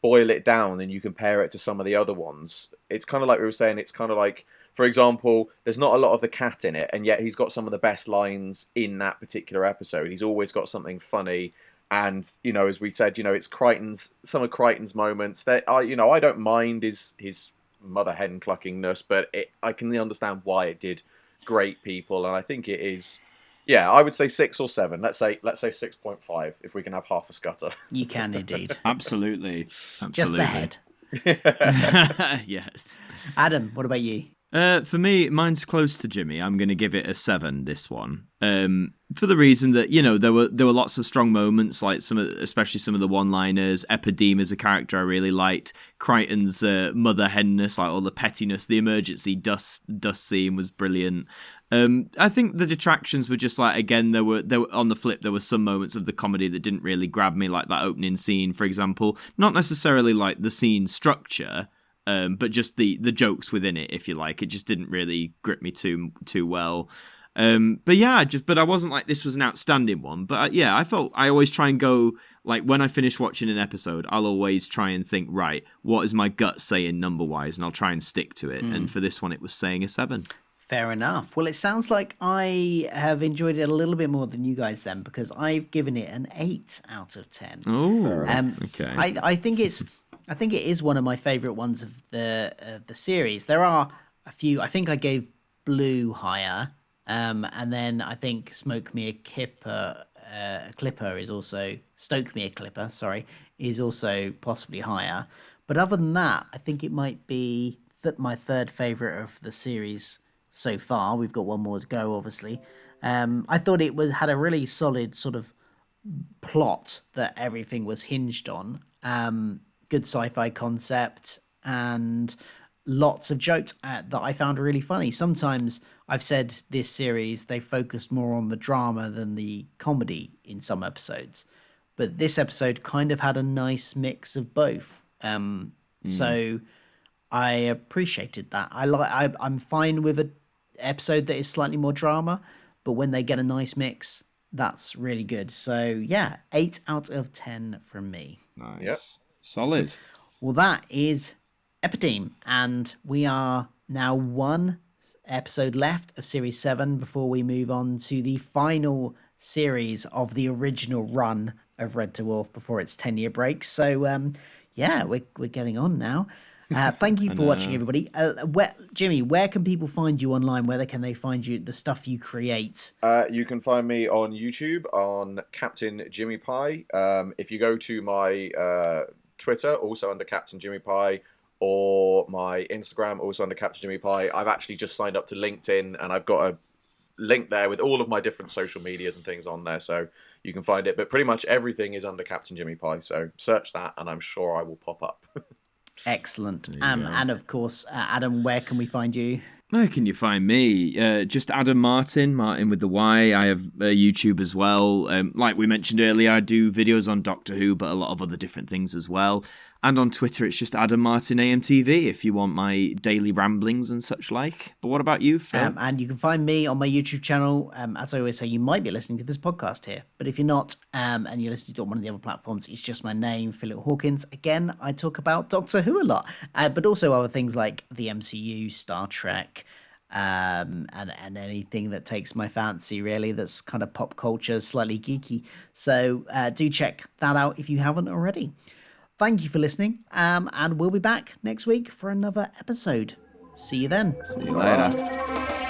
boil it down and you compare it to some of the other ones, it's kind of like we were saying. It's kind of like, for example, there's not a lot of the cat in it, and yet he's got some of the best lines in that particular episode. He's always got something funny, and as we said, it's some of Kryten's moments that I don't mind his mother hen cluckingness, but I can understand why it did great people, and I think it is. Yeah, I would say 6 or 7. Let's say 6.5 if we can have half a scutter. You can indeed. Absolutely. Just the head. Yes. Adam, what about you? For me, mine's close to Jimmy. I'm going to give it a 7. This one, for the reason that there were lots of strong moments, like especially some of the one-liners. Epideme as a character I really liked. Kryten's mother henness, like all the pettiness. The emergency dust scene was brilliant. I think the detractions were just like, again, there were on the flip, there were some moments of the comedy that didn't really grab me, like that opening scene, for example. Not necessarily like the scene structure, but just the jokes within it, if you like. It just didn't really grip me too well. But I wasn't like this was an outstanding one. But I felt I always try and go, like, when I finish watching an episode, I'll always try and think, right, what is my gut saying number-wise? And I'll try and stick to it. And for this one, it was saying a 7. Fair enough. Well, it sounds like I have enjoyed it a little bit more than you guys then, because I've given it an 8 out of 10. Oh, Okay. I think it is one of my favourite ones of the series. There are a few. I think I gave Blue higher, and then I think Stoke Me a Clipper is also possibly higher. But other than that, I think it might be my third favourite of the series so far. We've got one more to go, obviously. I thought it had a really solid sort of plot that everything was hinged on. Good sci-fi concept and lots of jokes that I found really funny. Sometimes I've said this series, they focused more on the drama than the comedy in some episodes. But this episode kind of had a nice mix of both. So I appreciated that. I'm fine with an episode that is slightly more drama, but when they get a nice mix, that's really good. So yeah, 8 out of 10 from me. Nice. Yep. Solid. Well, that is Epideme, and we are now one episode left of Series 7 before we move on to the final series of the original run of Red Dwarf before its 10-year break. So yeah, we're getting on now. Thank you for watching, everybody. Jimmy, where can people find you online? Where can they find you, the stuff you create? You can find me on YouTube on CaptainJimiPie. If you go to my Twitter, also under CaptainJimiPie, or my Instagram, also under CaptainJimiPie. I've actually just signed up to LinkedIn, and I've got a link there with all of my different social medias and things on there, so you can find it. But pretty much everything is under CaptainJimiPie, so search that, and I'm sure I will pop up. Excellent. And of course, Adam, where can we find you? Where can you find me? Just Adam Martyn with the Y. I have YouTube as well. Like we mentioned earlier, I do videos on Doctor Who, but a lot of other different things as well. And on Twitter, it's just Adam Martyn AMTV if you want my daily ramblings and such like. But what about you, Phil? And you can find me on my YouTube channel. As I always say, you might be listening to this podcast here, but if you're not, and you're listening to one of the other platforms, it's just my name, Philip Hawkins. Again, I talk about Doctor Who a lot, but also other things like the MCU, Star Trek, and anything that takes my fancy, really, that's kind of pop culture, slightly geeky. So do check that out if you haven't already. Thank you for listening, and we'll be back next week for another episode. See you then. See you later.